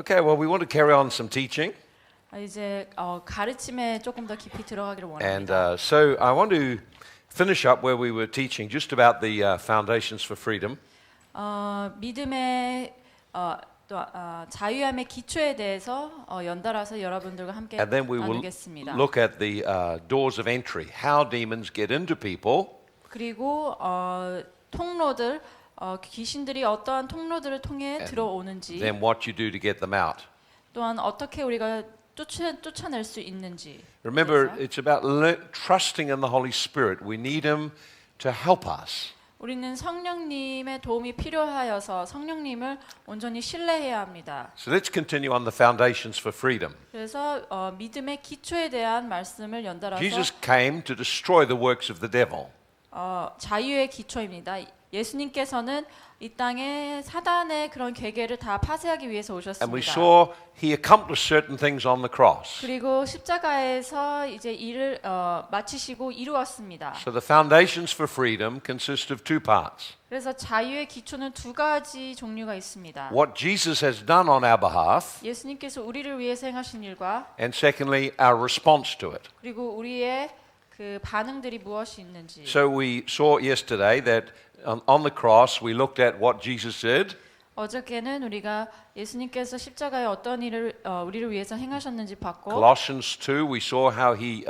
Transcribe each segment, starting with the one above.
Okay, well, we want to carry on some teaching. 이제 가르침에 조금 더 깊이 들어가기를 And 원합니다. so I want to finish up where we were teaching just about the foundations for freedom. 믿음의 자유함의 기초에 대해서 연달아서 여러분들과 함께 And then we will 나누겠습니다. look at the doors of entry, how demons get into people. 그리고 통로들, 귀신들이 어떠한 통로들을 통해 들어오는지, Then what you do to get them out. 또한 어떻게 우리가 쫓아낼 수 있는지. Remember, 그래서 it's about trusting in the Holy Spirit. We need Him to help us. 우리는 성령님의 도움이 필요하여서 성령님을 온전히 신뢰해야 합니다. So let's continue on the foundations for freedom. 그래서 믿음의 기초에 대한 말씀을 연달아서 Jesus came to destroy the works of the devil. 자유의 기초입니다. 예수님께서는 이 땅에 사단의 그런 괴계를 다 파쇄하기 위해서 And we 오셨습니다. saw He accomplished certain things on the cross. 그리고 십자가에서 이제 일을 마치시고 이루었습니다. So the foundations for freedom consist of two parts. 그래서 자유의 기초는 두 가지 종류가 있습니다. What Jesus has done on our behalf, 예수님께서 우리를 위해서 행하신 일과 and secondly, our response to it. 그리고 우리의 그 반응들이 무엇이 있는지. So we saw yesterday that on the cross we looked at what Jesus did. 어저께는 우리가 예수님께서 십자가에 어떤 일을 우리를 위해서 행하셨는지 봤고, Colossians 2 we saw how he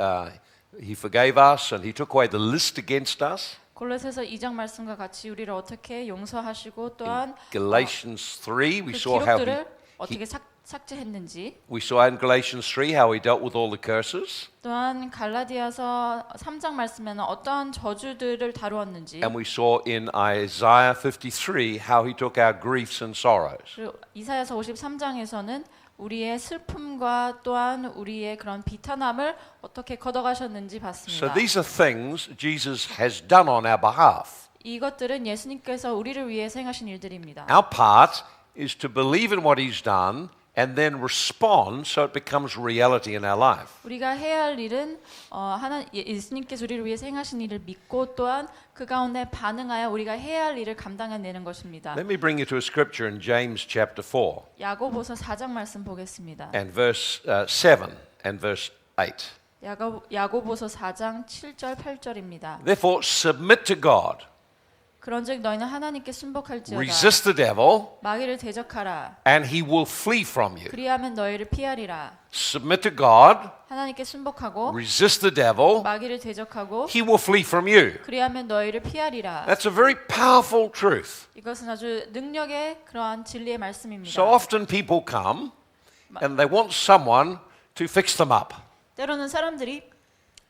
forgave us and he took away the list against us. 골로새서 2장 말씀과 같이 우리를 어떻게 용서하시고 또한 Galatians 3 we 그 saw how 기록들을 어떻게 삭제했는지, we saw in Galatians 3 how he dealt with all the curses. 또한 갈라디아서 3장 말씀에는 어떠한 저주들을 다루었는지, And we saw in Isaiah 53 how he took our griefs and sorrows. 그리고 이사야서 53장에서는 우리의 슬픔과 또한 우리의 그런 비탄함을 어떻게 걷어가셨는지 So 봤습니다. these are things Jesus has done on our behalf. 이것들은 예수님께서 우리를 위해서 행하신 일들입니다. Our part is to believe in what he's done and then respond so it becomes reality in our life. 우리가 해야 할 일은 예수님께서 우리를 위해서 행하신 일을 믿고 또한 그 가운데 반응하여 우리가 해야 할 일을 감당해내는 것입니다. Let me bring you to a scripture in James chapter 4 야고보서 4장 말씀 보겠습니다. and verse 7 and verse 8. 야고보서 4장 7절 8절입니다. Therefore submit to God, 그런즉 너희는 하나님께 순복할지어다. resist the devil 마귀를 대적하라. and he will flee from you. 그리하면 너희를 피하리라. Submit to God, 하나님께 순복하고 resist the devil, 마귀를 대적하고 he will flee from you. 그리하면 너희를 피하리라. That's a very powerful truth. 이것은 아주 능력의 그러한 진리의 말씀입니다. So often people come and they want someone to fix them up. 때로는 사람들이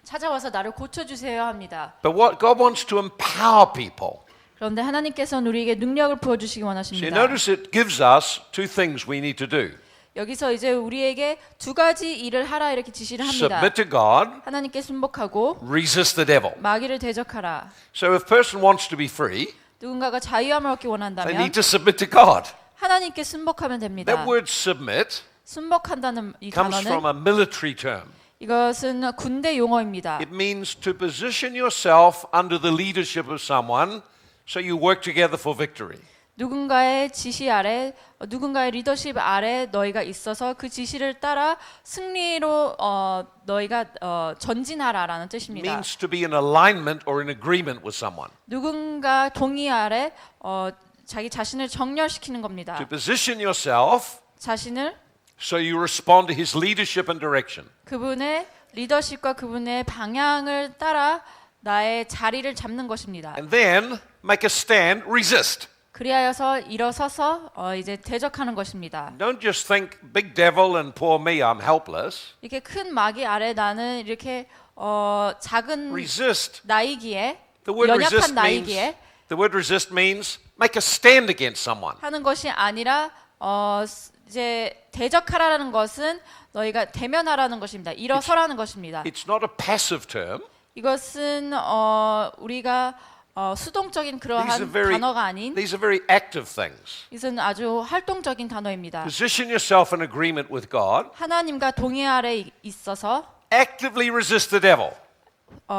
찾아와서 나를 고쳐주세요 합니다. But what God wants to empower people. 그런데 하나님께서는 우리에게 능력을 부어주시기 So you 원하십니다. notice it gives us two things we need to do. 여기서 이제 우리에게 두 가지 일을 하라 이렇게 지시를 합니다. Submit to God, 하나님께 순복하고 resist the devil. 마귀를 대적하라. So if a person wants to be free, 누군가가 자유함을 얻기 they 원한다면 need to submit to God. 하나님께 순복하면 됩니다. That word submit 순복한다는 이 comes from 단어는 a military term. 이것은 군대 용어입니다. It means to position yourself under the leadership of someone so you work together for victory. 누군가의 지시 아래, 누군가의 리더십 아래 너희가 있어서 그 지시를 따라 승리로 너희가 전진하라라는 It 뜻입니다. means to be in alignment or in agreement with someone. 누군가 동의 아래 자기 자신을 정렬시키는 겁니다. To position yourself 자신을 so you respond to his leadership and direction. 그분의 리더십과 그분의 방향을 따라 나의 자리를 잡는 것입니다. And then make a stand, resist. 그리하여서 일어서서 이제 대적하는 것입니다. Don't just think big devil and poor me, I'm helpless. 이렇게 큰 마귀 아래 나는 이렇게 작은 Resist. 나이기에 The word resist 연약한 means 나이기에 make a stand against someone. 하는 것이 아니라 이제 대적하라는 것은 너희가 대면하라는 것입니다. 일어서라는 것입니다. It's not a passive term. 이것은 우리가 수동적인 그러한 단어가 아닌 These are very active things. 이것은 아주 활동적인 단어입니다. Position yourself in agreement with God. 하나님과 동의 아래 있어서 Actively resist the devil.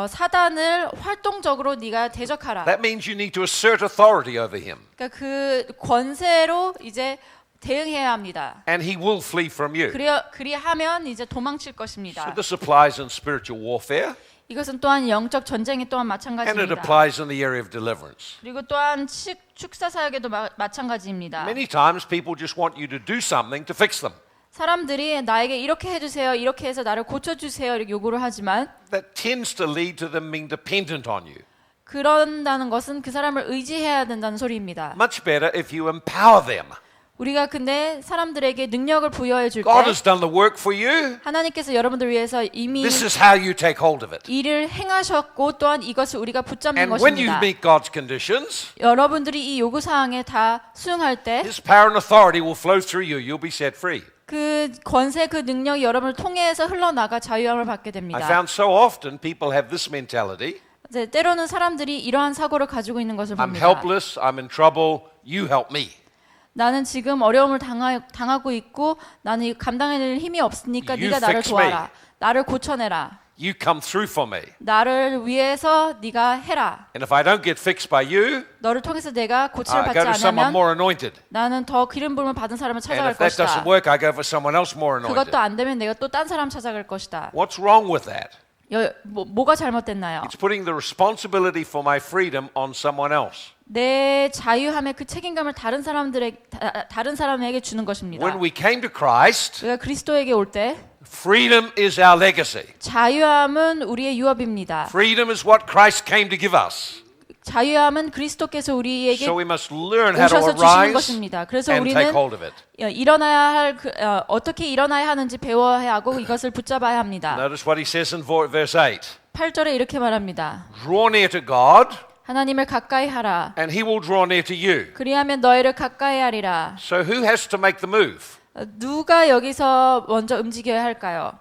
사단을 활동적으로 네가 대적하라. That means you need to assert authority over him. 그러니까 그 권세로 이제 대응해야 합니다. and he will flee from you. 그리하면 이제 도망칠 So 것입니다. this applies in spiritual warfare, 이것은 또한 영적 전쟁이 또한 and it 마찬가지입니다. applies in the area of deliverance. 그리고 또한 축사 사역에도 마찬가지입니다. Many times people just want you to do something to fix them. 사람들이 나에게 이렇게 해주세요, 이렇게 해서 나를 고쳐주세요 이렇게 요구를 하지만 That tends to lead to them being dependent on you. 그런다는 것은 그 사람을 의지해야 된다는 소리입니다. Much better if you empower them. 우리가 근데 사람들에게 능력을 부여해 줄 때 God has done the work for you. 하나님께서 여러분들 위해서 이미 This is how you take hold of it. 일을 행하셨고 또한 이것을 우리가 붙잡는 And when you 것입니다. meet God's conditions, 여러분들이 이 요구 사항에 다 수용할 때 His power and authority will flow through you. You'll be set free. 그 권세 그 능력이 여러분을 통해서 흘러나가 자유함을 받게 I 됩니다. found so often people have this mentality. 이제 때로는 사람들이 이러한 사고를 가지고 있는 것을 I'm 봅니다. helpless. I'm in trouble. You help me. 나는 지금 어려움을 당하고 있고 나는 이 감당할 힘이 없으니까 You 네가 나를 fix me. 도와라. 나를 고쳐내라. You come through for me. 나를 위해서 네가 해라. And if I don't get fixed by you, 너를 통해서 내가 고침을 I 받지 go to someone 않으면 more anointed. 나는 더 기름 부음을 받은 사람을 And 찾아갈 if that doesn't 것이다. work, I go for someone else more anointed. 그것도 안 되면 내가 또 딴 사람 찾아갈 것이다. What's wrong with that? 뭐가 잘못됐나요? It's putting the responsibility for my freedom on someone else. 내 자유함의 그 책임감을 다른 사람에게 주는 것입니다. When we came to Christ, 우리가 그리스도에게 올 때 freedom is our legacy. 자유함은 우리의 유업입니다. Freedom is what Christ came to give us. 자유함은 그리스도께서 우리에게 So we must learn how to 오셔서 주시는 arise 것입니다. 그래서 and take 우리는 hold of it. 일어나야 할 어떻게 일어나야 하는지 배워야 하고 이것을 붙잡아야 합니다. Notice what he says in verse 8. 8절에 이렇게 말합니다. Draw near to God, 하나님을 가까이 하라. and he will draw near to you. 그리하면 너희를 가까이 하리라. So who has to make the move? 누가 여기서 먼저 움직여야 할까요?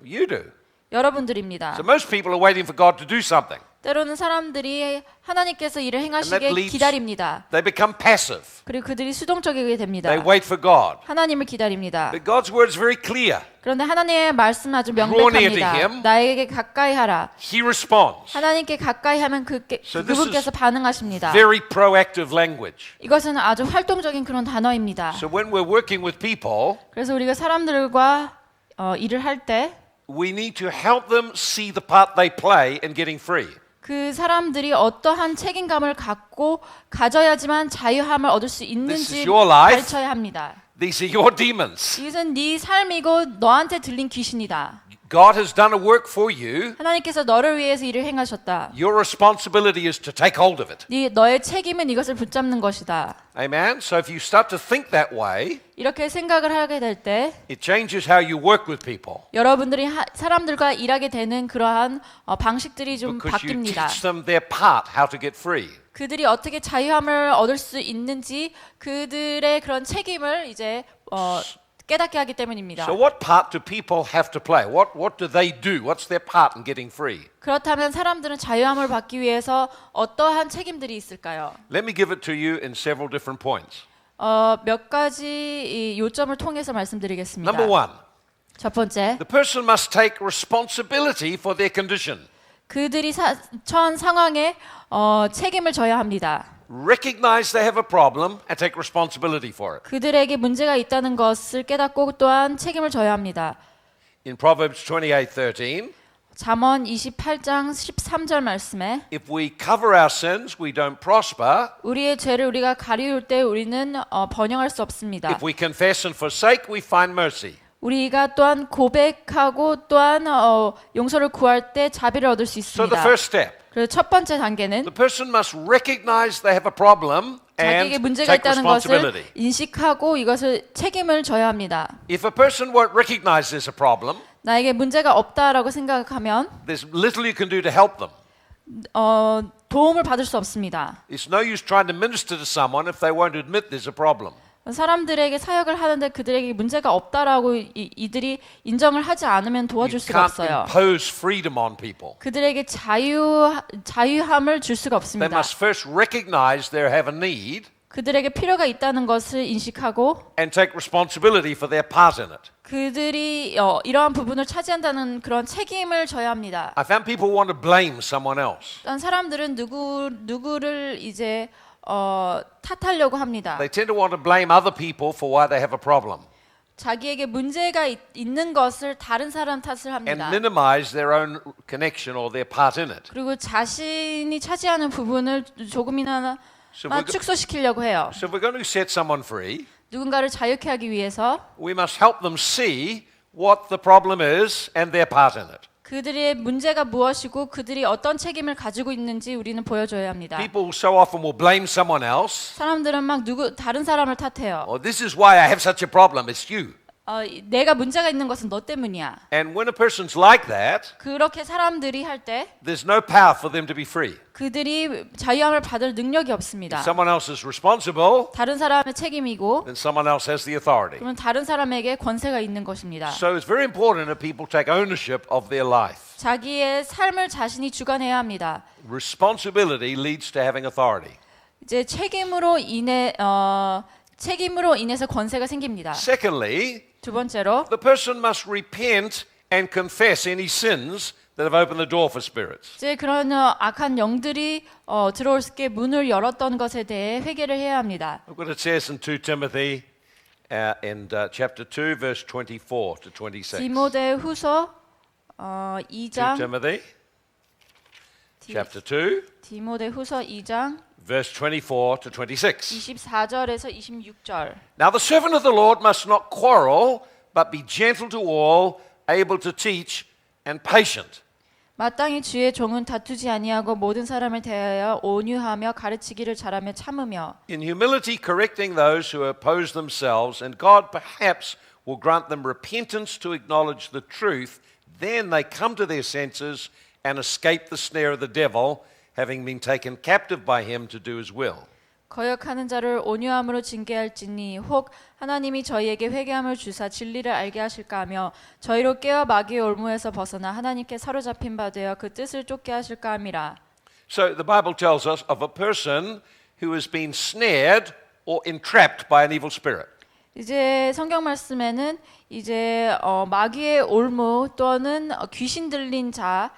You do. 여러분들입니다. So most people are waiting for God to do something. 때로는 사람들이 하나님께서 일을 And that 행하시길 leads- 기다립니다. They become passive. 그리고 그들이 수동적이게 됩니다. They wait for God. 하나님을 기다립니다. But God's word is very clear. 그런데 하나님의 말씀은 아주 Draw near to 명백합니다. him. 나에게 가까이 하라. He responds. 하나님께 가까이 하면 So this 그분께서 is 반응하십니다. Very proactive language. 이것은 아주 활동적인 그런 단어입니다. So when we're working with people, 그래서 우리가 사람들과 일을 할 때 그 we need to help them see the part they play in getting free. 사람들이 어떠한 책임감을 갖고 가져야지만 자유함을 얻을 수 This 있는지 is your life. 가르쳐야 합니다. These are your demons. 이것은 네 삶이고 너한테 들린 귀신이다. God has done a work for you. 하나님께서 너를 위해서 일을 행하셨다. Your responsibility is to take hold of it. 너의 책임은 이것을 붙잡는 것이다. Amen. So if you start to think that way, 이렇게 생각을 하게 될 때 it changes how you work with people. 여러분들이 사람들과 일하게 되는 그러한 방식들이 좀 Because you 바뀝니다. teach them their part, how to get free. 그들이 어떻게 자유함을 얻을 수 있는지 그들의 그런 책임을 이제 깨닫게 하기 때문입니다. So what part do people have to play? What do they do? What's their part in getting free? 그렇다면 사람들은 자유함을 받기 위해서 어떠한 책임들이 있을까요? Let me give it to you in several different points. 몇 가지 이 요점을 통해서 말씀드리겠습니다. Number one, 첫 번째, the person must take responsibility for their condition. 그들이 처한 상황에 책임을 져야 합니다. Recognize they have a problem and take responsibility for it. 그들에게 문제가 있다는 것을 깨닫고 또한 책임을 져야 합니다. In Proverbs 28:13, 잠언 28장 13절 말씀에 if we cover our sins, we don't prosper. 우리의 죄를 우리가 가리울 때 우리는 번영할 수 없습니다. If we confess and forsake, we find mercy. 우리가 또한 고백하고 또한 용서를 구할 때 자비를 얻을 수 So the 있습니다. first step, 그래서 첫 번째 단계는 the person must recognize they have a problem 자기에게 and 문제가 take 있다는 것을 responsibility. 인식하고 이것을 책임을 져야 합니다. If a person won't recognize there's a problem, 나에게 문제가 없다라고 생각하면 there's little you can do to help them. 도움을 받을 수 없습니다. It's no use trying to minister to someone if they won't admit there's a problem. 사람들에게 사역을 하는데 그들에게 문제가 없다라고 이들이 인정을 하지 않으면 You 도와줄 수가 can't 없어요. impose freedom on people. 그들에게 자유함을 줄 수가 They 없습니다. must first recognize they have a need 그들에게 필요가 있다는 것을 인식하고 and take responsibility for their part in it. 그들이 이러한 부분을 차지한다는 그런 책임을 져야 합니다. I found people want to blame someone else. 딴 사람들은 누구를 이제 탓하려고 합니다. They tend to want to blame other people for why they have a problem 자기에게 문제가 있는 것을 다른 사람 탓을 and 합니다. minimize their own connection or their part in it. 그리고 자신이 차지하는 부분을 조금이나마 So if 축소시키려고 해요. So if we're going to set someone free, 누군가를 자유케 하기 위해서 we must help them see what the problem is and their part in it. 그들의 문제가 무엇이고 그들이 어떤 책임을 가지고 있는지 우리는 보여줘야 합니다. People so often will blame someone else. 사람들은 막 다른 사람을 탓해요. This is why I have such a problem. It's you. 내가 문제가 있는 것은 너 때문이야. And when a person's like that, 그렇게 사람들이 할 때 there's no power for them to be free. 그들이 자유함을 받을 능력이 없습니다. If someone else is responsible, 다른 사람의 책임이고 then someone else has the authority. 그러면 다른 사람에게 권세가 있는 것입니다. So it's very important that people take ownership of their life. 자기의 삶을 자신이 주관해야 합니다. Responsibility leads to having authority. 이제 책임으로 인해서 권세가 생깁니다. Secondly, 두 번째로 the person must repent and confess any sins that have opened the door for spirits. 이제 그런 악한 영들이 들어올 수 있게 문을 열었던 것에 대해 회개를 해야 합니다. Look what it says in 2 Timothy in chapter 2 verse 24 to 26. 디모데후서 2 2장 Timothy chapter 2 디모데후서 2장 verse 24 to 26. 24절에서 26절. Now the servant of the Lord must not quarrel, but be gentle to all, able to teach, and patient. 마땅히 주의 종은 다투지 아니하고 모든 사람을 대하여 온유하며 가르치기를 잘하며 참으며 In humility correcting those who oppose themselves, and God perhaps will grant them repentance to acknowledge the truth. Then they come to their senses and escape the snare of the devil, having been taken captive by him to do his will. 거역하는 자를 온유함으로 징계할지니 혹 하나님이 저희에게 회개함을 주사 진리를 알게 하실까 하며 저희로 깨어 마귀의 올무에서 벗어나 하나님께 사로잡힌 바 되어 그 뜻을 쫓게 하실까 함이라. So the Bible tells us of a person who has been snared or entrapped by an evil spirit. 이제 성경 말씀에는 이제 마귀의 올무 또는 귀신 들린 자에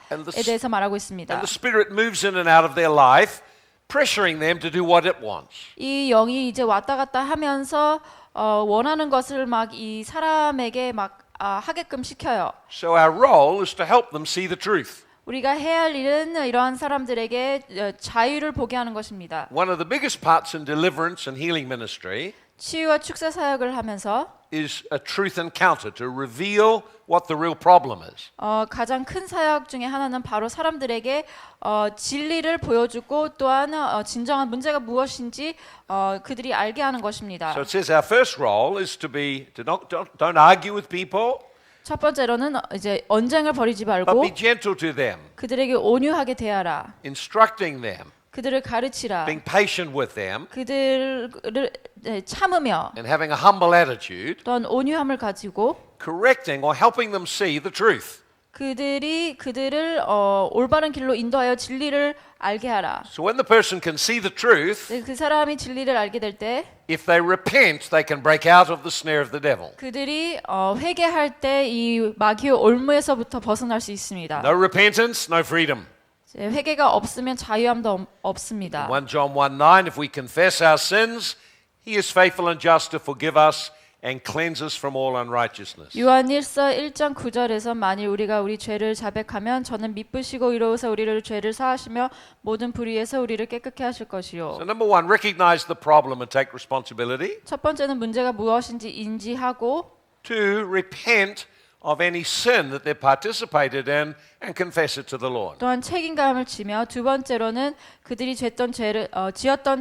대해서 말하고 있습니다. And the spirit moves in and out of their life, pressuring them to do what it wants. 이 영이 이제 왔다 갔다 하면서 원하는 것을 막 이 사람에게 막 하게끔 시켜요. So our role is to help them see the truth. 우리가 해야 할 일은 이러한 사람들에게 자유를 보게 하는 것입니다. One of the biggest parts in deliverance and healing ministry 치유와 축사 사역을 하면서 is a truth encounter to reveal what the real problem is. 가장 큰 사역 중에 하나는 바로 사람들에게 진리를 보여주고 또한 진정한 문제가 무엇인지 그들이 알게 하는 것입니다. So it says our first role is to don't argue with people, 첫 번째로는 이제 언쟁을 벌이지 but 말고 be gentle to them, 그들에게 온유하게 대하라. instructing them, 그들을 가르치라. being patient with them, 그들을 참으며 and having a humble attitude, 또한 온유함을 가지고 correcting or helping them see the truth. 그들을 올바른 길로 인도하여 진리를 알게 하라. So when the person can see the truth, 그 사람이 진리를 알게 될 때 if they repent, they can break out of the snare of the devil. 그들이 회개할 때 이 마귀의 올무에서부터 벗어날 수 있습니다. No repentance, no freedom. 회개가 없으면 자유함도 없습니다. 1 John 1:9, if we confess our sins, he is faithful and just to forgive us and cleanse us from all unrighteousness. 요한일서 1장 9절에서 만일 우리가 우리 죄를 자백하면 저는 미쁘시고 의로우사 우리를 죄를 사하시며 모든 불의에서 우리를 깨끗게 하실 것이요. So number one, recognize the problem and take responsibility. 첫 번째는 문제가 무엇인지 인지하고 Two, repent of any sin that they participated in and confess it to the Lord. 또한 책임감을 지며 두 번째로는 그들이 지었던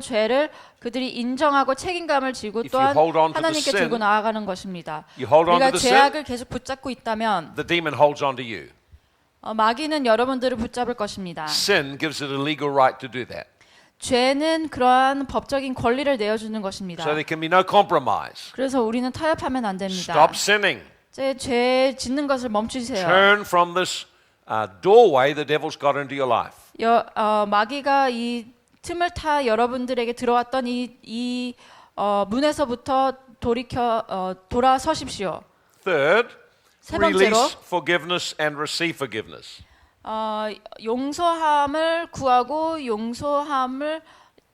죄를 그들이 인정하고 책임감을 지고 If 또한 you hold on to the 하나님께 sin, 들고 나아가는 것입니다. you hold on 우리가 to the 죄악을 계속 붙잡고 있다면 The demon holds on to you. 마귀는 여러분들을 붙잡을 것입니다. Sin gives it a legal right to do that. 죄는 그러한 법적인 권리를 내어주는 것입니다. So there can be no compromise. 그래서 우리는 타협하면 안 됩니다. Stop sinning. 죄 짓는 것을 멈추세요. Turn from this doorway the devil's got into your life. 마귀가 이 틈을 타 여러분들에게 들어왔던 이 문에서부터 돌아서십시오. Third, 세 번째로 release forgiveness and receive forgiveness. 용서함을 구하고 용서함을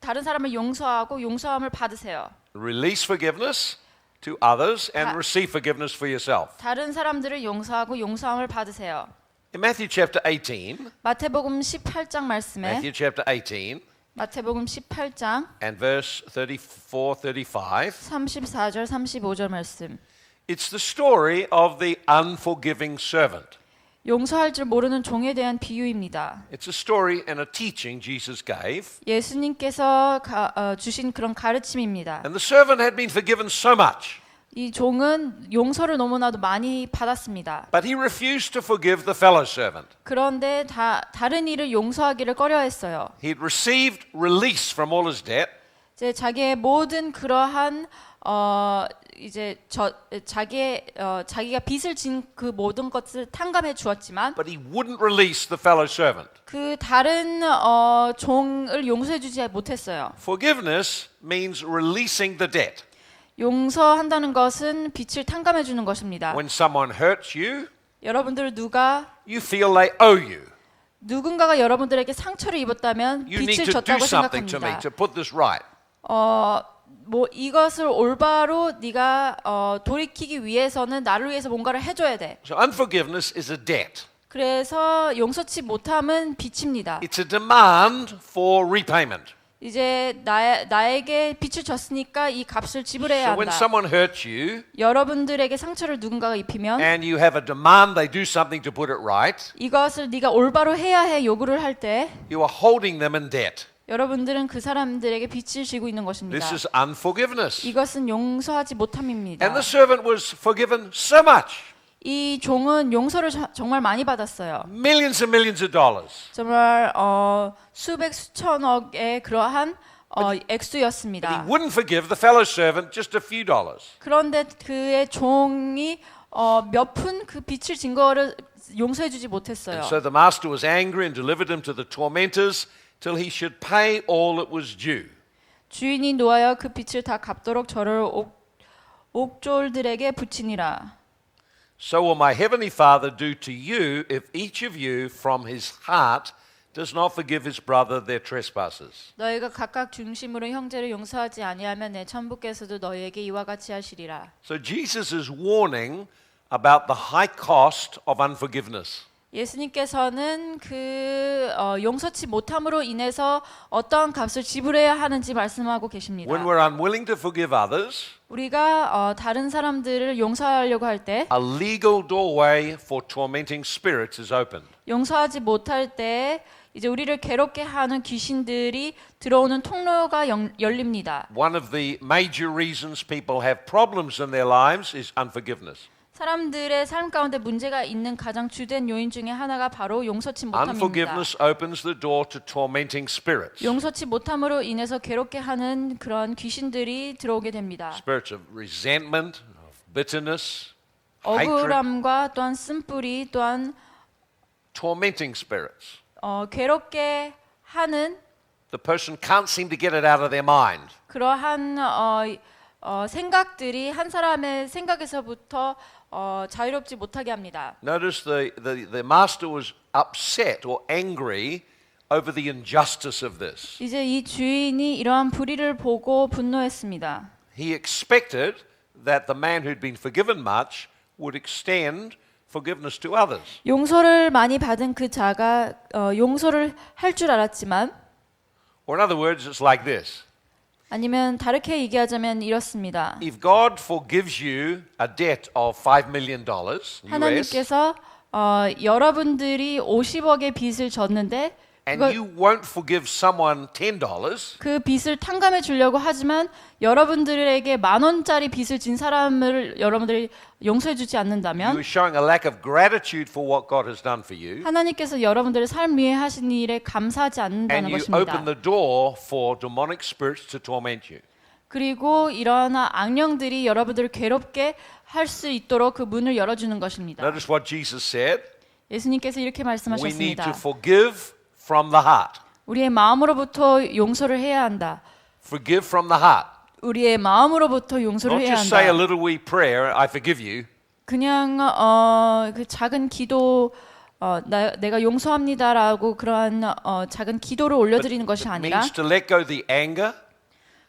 다른 사람을 용서하고 용서함을 받으세요. Release forgiveness to others and 다- receive forgiveness for yourself. 다른 사람들을 용서하고 용서함을 받으세요. In Matthew chapter 18, 마태복음 18장 말씀에 Matthew chapter 18 마태복음 18장 and verse 34, 35, 34절 35절 말씀. it's the story of the unforgiving servant. 용서할 줄 모르는 종에 대한 비유입니다. It's a story and a teaching Jesus gave. 예수님께서 주신 그런 가르침입니다. And the servant had been forgiven so much, 이 종은 용서를 너무나도 많이 받았습니다. but he refused to forgive the fellow servant. 그런데 다른 이를 용서하기를 꺼려했어요. He'd received release from all his debt, 이제 자기의 모든 그러한 자기가 빚을 진 그 모든 것을 탕감해 주었지만 but he wouldn't release the fellow servant. 그 다른 종을 용서해 주지 못했어요. Forgiveness means releasing the debt. 용서한다는 것은 빚을 탕감해 주는 것입니다. When someone hurts you, 여러분들 누가 you feel they owe you. 누군가가 여러분들에게 상처를 입었다면 You need 빚을 to do 졌다고 something to me 생각합니다. to put this right. 뭐 이것을 올바로 네가 돌이키기 위해서는 나를 위해서 뭔가를 해줘야 돼. So unforgiveness is a debt. 그래서 용서치 못함은 빚입니다. It's a demand for repayment. 이제 나에게 빚을 졌으니까 이 값을 지불해야 So when 한다. someone hurts you 여러분들에게 상처를 누군가가 입히면 and you have a demand they do something to put it right, 이것을 네가 올바로 해야 해 요구를 할 때 you are holding them in debt. 여러분들은 그 사람들에게 빚을 지고 있는 것입니다. This is unforgiveness. 이것은 용서하지 못함입니다. And the servant was forgiven so much, 이 종은 용서를 정말 많이 받았어요. millions and millions of dollars. 정말 수백 수천억의 그러한 But he 액수였습니다. wouldn't forgive the fellow servant just a few dollars. 그런데 그의 종이 몇 푼 그 빚을 진 거를 용서해주지 못했어요. And so the master was angry and delivered him to the tormentors till he should pay all that was due. 주인이 노하여 그 빚을 다 갚도록 저를 옥졸들에게 붙이니라. So will my heavenly Father do to you if each of you from his heart does not forgive his brother their trespasses. 너희가 각각 중심으로 형제를 용서하지 아니하면 내 천부께서도 너희에게 이와 같이 하시리라. So Jesus is warning about the high cost of unforgiveness. 예수님께서는 그 용서치 못함으로 인해서 어떠한 값을 지불해야 하는지 말씀하고 계십니다. When we're unwilling to forgive others, 우리가 다른 사람들을 용서하려고 할 때 a legal doorway for tormenting spirits is opened. 용서하지 못할 때 이제 우리를 괴롭게 하는 귀신들이 들어오는 통로가 열립니다. One of the major reasons people have problems in their lives is unforgiveness. 사람들의 삶 가운데 문제가 있는 가장 주된 요인 중에 하나가 바로 용서치 못함입니다. Unforgiveness opens the door to tormenting spirits. 용서치 못함으로 인해서 괴롭게 하는 그런 귀신들이 들어오게 됩니다. Spirits of resentment, of bitterness, hatred, 억울함과 또한 쓴뿌리 또한 tormenting spirits. 괴롭게 하는 The person can't seem to get it out of their mind. 그러한 생각들이 한 사람의 생각에서부터 자유롭지 못하게 합니다. Notice the master was upset or angry over the injustice of this. 이제 이 주인이 이러한 불의를 보고 분노했습니다. He expected that the man who'd been forgiven much would extend forgiveness to others. 용서를 많이 받은 그 자가 용서를 할 줄 알았지만 Or in other words, it's like this. 아니면 다르게 얘기하자면 이렇습니다. If God forgives you a debt of $5 million US, 하나님께서 여러분들이 50억의 빚을 졌는데 and you won't forgive someone $10, 그 빚을 탕감해 주려고 하지만 여러분들에게 10,000원짜리 빚을 진 사람을 여러분들이 용서해 주지 you 않는다면 are showing a lack of gratitude for what God has done for you, 하나님께서 여러분들의 삶 위에 하신 일에 감사하지 않는다는 and you 것입니다. open the door for demonic spirits to torment you. 그리고 이러한 악령들이 여러분들을 괴롭게 할 수 있도록 그 문을 열어주는 것입니다. Notice what Jesus said. 예수님께서 이렇게 We need 말씀하셨습니다. to forgive from the heart. 우리의 마음으로부터 용서를 해야 한다. Forgive from the heart. 우리의 마음으로부터 용서를 Not 해야 just say a 한다. little wee prayer, I forgive you. 그냥 그 작은 기도 내가 용서합니다라고 그러한 작은 기도를 올려드리는 것이 It 아니라 means to let go the anger,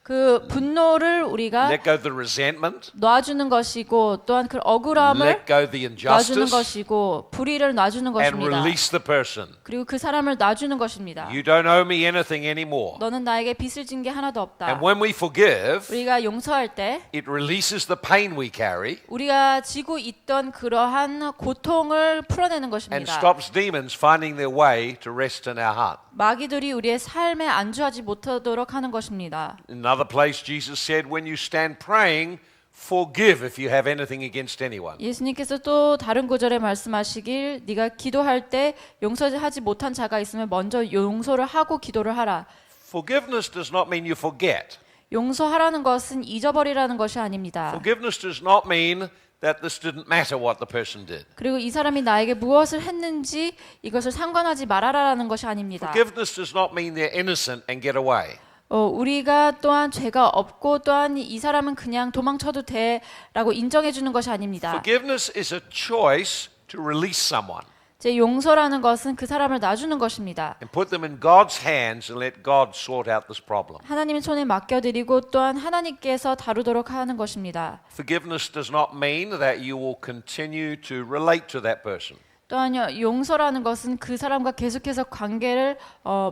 그 분노를 우리가 let go the resentment, 놔주는 것이고 또한 그 억울함을 let go the 놔주는 injustice, 것이고 불의를 놔주는 and 것입니다. release the person. 그리고 그 사람을 놔주는 것입니다. You don't owe me anything anymore. 너는 나에게 빚을 진 게 하나도 없다. And when we forgive, 우리가 용서할 때 it releases the pain we carry 우리가 지고 있던 그러한 고통을 풀어내는 and 것입니다. stops demons finding their way to rest in our heart. 마귀들이 우리의 삶에 안주하지 못하도록 하는 것입니다. In another place, Jesus said, when you stand praying, forgive if you have anything against anyone. 예수님께서 또 다른 구절에 말씀하시길 네가 기도할 때 용서하지 못한 자가 있으면 먼저 용서를 하고 기도를 하라. Forgiveness does not mean you forget. 용서하라는 것은 잊어버리라는 것이 아닙니다. Forgiveness does not mean that this didn't matter what the person did. 그리고 이 사람이 나에게 무엇을 했는지 이것을 상관하지 말아라라는 것이 아닙니다. Forgiveness does not mean they're innocent and get away. 우리가 또한 죄가 없고 또한 이 사람은 그냥 도망쳐도 돼라고 인정해 주는 것이 아닙니다. Forgiveness is a choice to release someone 제 용서라는 것은 그 사람을 놔주는 것입니다. and put them in God's hands and let God sort out this problem. 하나님의 손에 맡겨드리고 또한 하나님께서 다루도록 하는 것입니다. Forgiveness does not mean that you will continue to relate to that person. 또한 용서라는 것은 그 사람과 계속해서 관계를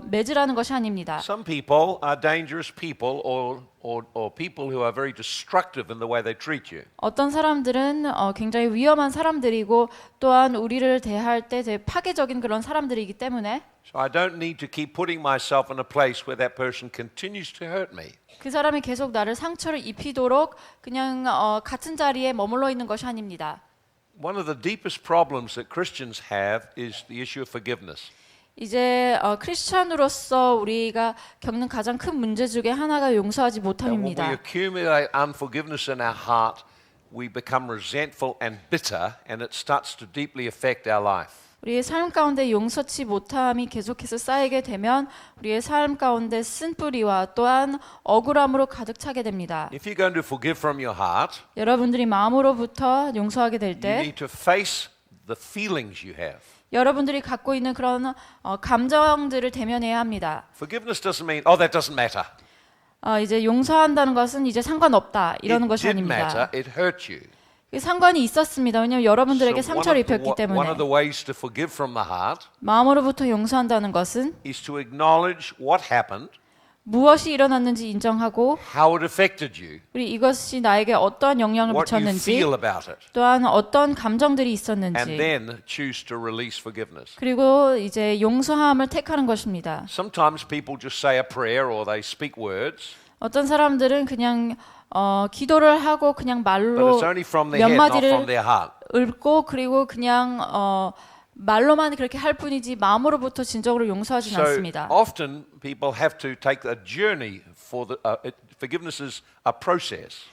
맺으라는 것이 아닙니다. Some people are dangerous people or people who are very destructive in the way they treat you. 어떤 사람들은 굉장히 위험한 사람들이고 또한 우리를 대할 때 되게 파괴적인 그런 사람들이기 때문에 So I don't need to keep putting myself in a place where that person continues to hurt me. 그 사람이 계속 나를 상처를 입히도록 그냥 같은 자리에 머물러 있는 것이 아닙니다. One of the deepest problems that Christians have is the issue of forgiveness. 이제 크리스천으로서 우리가 겪는 가장 큰 문제 중에 하나가 용서하지 And when we 못함입니다. accumulate unforgiveness in our heart, we become resentful and bitter, and it starts to deeply affect our life. 우리의 삶 가운데 용서치 못함이 계속해서 쌓이게 되면 우리의 삶 가운데 쓴뿌리와 또한 억울함으로 가득 차게 됩니다. If you're going to forgive from your heart, 여러분들이 마음으로부터 용서하게 될 you 때 need to face the feelings you have. 여러분들이 갖고 있는 그런 감정들을 대면해야 합니다. Forgiveness doesn't mean, oh, that doesn't matter. 이제 용서한다는 것은 이제 상관없다 이러는 It 것이 did 아닙니다. matter. It hurt you. 상관이 있었습니다. 왜냐하면 여러분들에게 So 상처를 입혔기 one of 때문에 the ways to forgive from the heart 마음으로부터 용서한다는 것은 is to acknowledge what happened, 무엇이 일어났는지 인정하고 how it affected you, 그리고 이것이 나에게 어떠한 영향을 what you 미쳤는지 feel about it, 또한 어떤 감정들이 and 있었는지 then choose to release forgiveness. 그리고 이제 용서함을 택하는 것입니다. Sometimes people just say a prayer or they speak words, 어떤 사람들은 그냥 기도를 하고 그냥 but 말로 it's only from 몇 their head, not from 마디를 their heart. 읊고 그리고 그냥 말로만 그렇게 할 뿐이지 마음으로부터 진정으로 용서하지는 So 않습니다. often people have to take a journey for the forgiveness is a process.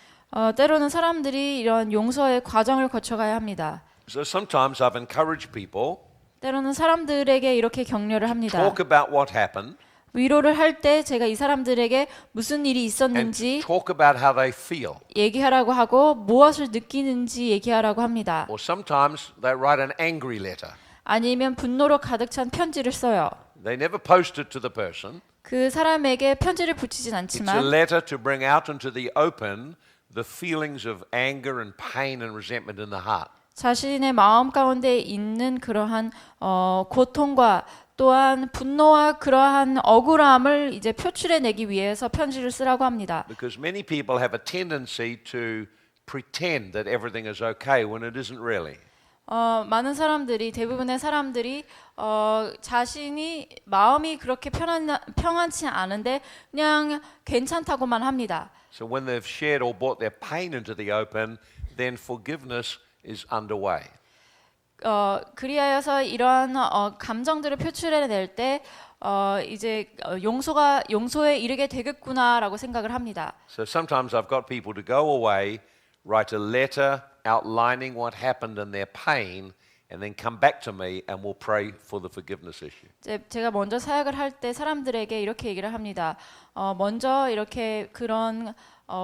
때로는 사람들이 이런 용서의 과정을 거쳐가야 합니다. So sometimes I've encouraged people 때로는 사람들에게 이렇게 격려를 합니다. talk about what happened 위로를 할 때 제가 이 사람들에게 무슨 일이 and 있었는지 talk about how they feel. 얘기하라고 하고 무엇을 느끼는지 얘기하라고 합니다. Or sometimes they write an angry letter. 아니면 분노로 가득 찬 편지를 써요. They never post it to the person. 그 사람에게 편지를 붙이진 It's a 않지만 letter to bring out into the open the feelings of anger and pain and resentment in the heart. 자신의 마음 가운데 있는 그러한 고통과 또한 분노와 그러한 억울함을 이제 표출해내기 위해서 편지를 쓰라고 합니다. Because many people have a tendency to pretend that everything is okay when it isn't really. 많은 사람들이 대부분의 사람들이 자신이 마음이 그렇게 평안치 않은데 그냥 괜찮다고만 합니다. So when they've shared or brought their pain into the open, then forgiveness is underway. 그리하여서 이러한 감정들을 표출해낼 때 이제 용서에 이르게 되겠구나라고 생각을 합니다. So sometimes I've got people to go away, write a letter outlining what happened and their pain, and then come back to me and we'll pray for the forgiveness issue. 제가 먼저 사역을 할 때 사람들에게 이렇게 얘기를 합니다. 먼저 이렇게 그런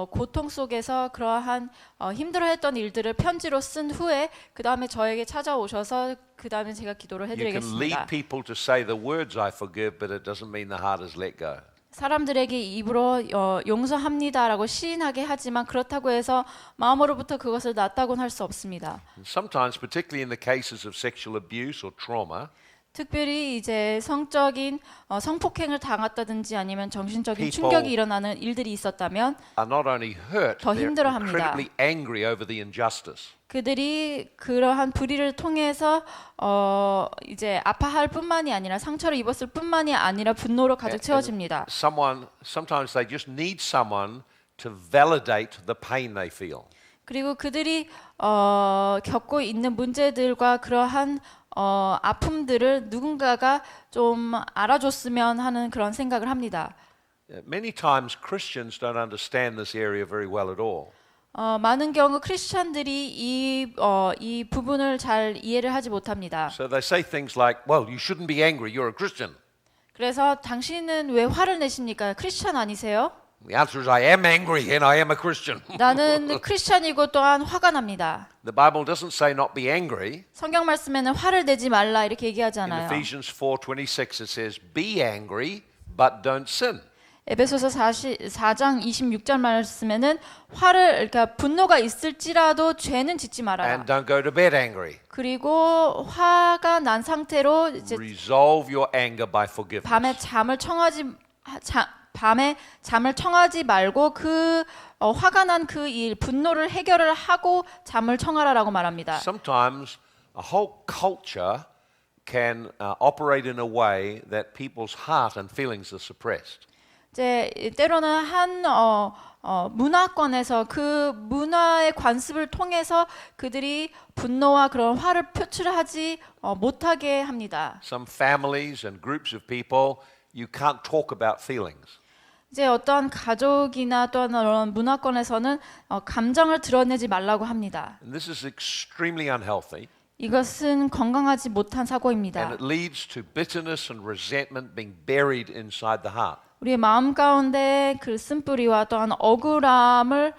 고통 속에서 그러한 힘들어했던 일들을 편지로 쓴 후에 그 다음에 저에게 찾아오셔서 그 다음에 제가 기도를 You can lead 해드리겠습니다. people to say the words I forgive, but it doesn't mean the heart is let go. 사람들에게 입으로 용서합니다라고 시인하게 하지만 그렇다고 해서 마음으로부터 그것을 놨다고는 할 수 없습니다. And sometimes, particularly in the cases of sexual abuse or trauma, 특별히 이제 성적인 성폭행을 당했다든지 아니면 정신적인 People- 충격이 일어나는 일들이 있었다면 are not only hurt, 더 they're 힘들어합니다. incredibly angry over the injustice. 그들이 그러한 불의를 통해서 이제 아파할 뿐만이 아니라 상처를 입었을 뿐만이 아니라 분노로 가득 채워집니다. Sometimes they just need someone to validate the pain they feel. 그리고 그들이 겪고 있는 문제들과 그러한 아픔들을 누군가가 좀 알아줬으면 하는 그런 생각을 합니다. Many times Christians don't understand this area very well at all. 많은 경우 크리스천들이 이 부분을 잘 이해를 하지 못합니다. So they say things like, well, you shouldn't be angry, you're a Christian. 그래서 당신은 왜 화를 내십니까? 크리스천 아니세요? The answer is, I am angry and I am a Christian. 나는 크리스천이고 또한 화가 납니다. The Bible doesn't say not be angry. 성경 말씀에는 화를 내지 말라 이렇게 얘기하지 In 않아요. Ephesians 4:26 it says, be angry, but don't sin. 에베소서 4장 26절 말씀에는 그러니까 분노가 있을지라도 죄는 짓지 말아라. And don't go to bed angry. 그리고 화가 난 상태로 이제 Resolve your anger by forgiveness. 밤에 잠을 청하지 말고 그 화가 난 그 일 분노를 해결을 하고 잠을 청하라라고 말합니다. Sometimes a whole culture can operate in a way that people's heart and feelings are suppressed. 이제 때로는 한 문화권에서 그 문화의 관습을 통해서 그들이 분노와 그런 화를 표출하지 못하게 합니다. Some families and groups of people, you can't talk about feelings. 이제 어떤 가족이나 또는 그런 문화권에서는 감정을 드러내지 말라고 합니다. And this is extremely unhealthy. 이것은 건강하지 못한 사고입니다. And it leads to bitterness and resentment being buried inside the heart. 우리의 마음 가운데 그 쓴뿌리와 또한 억울함을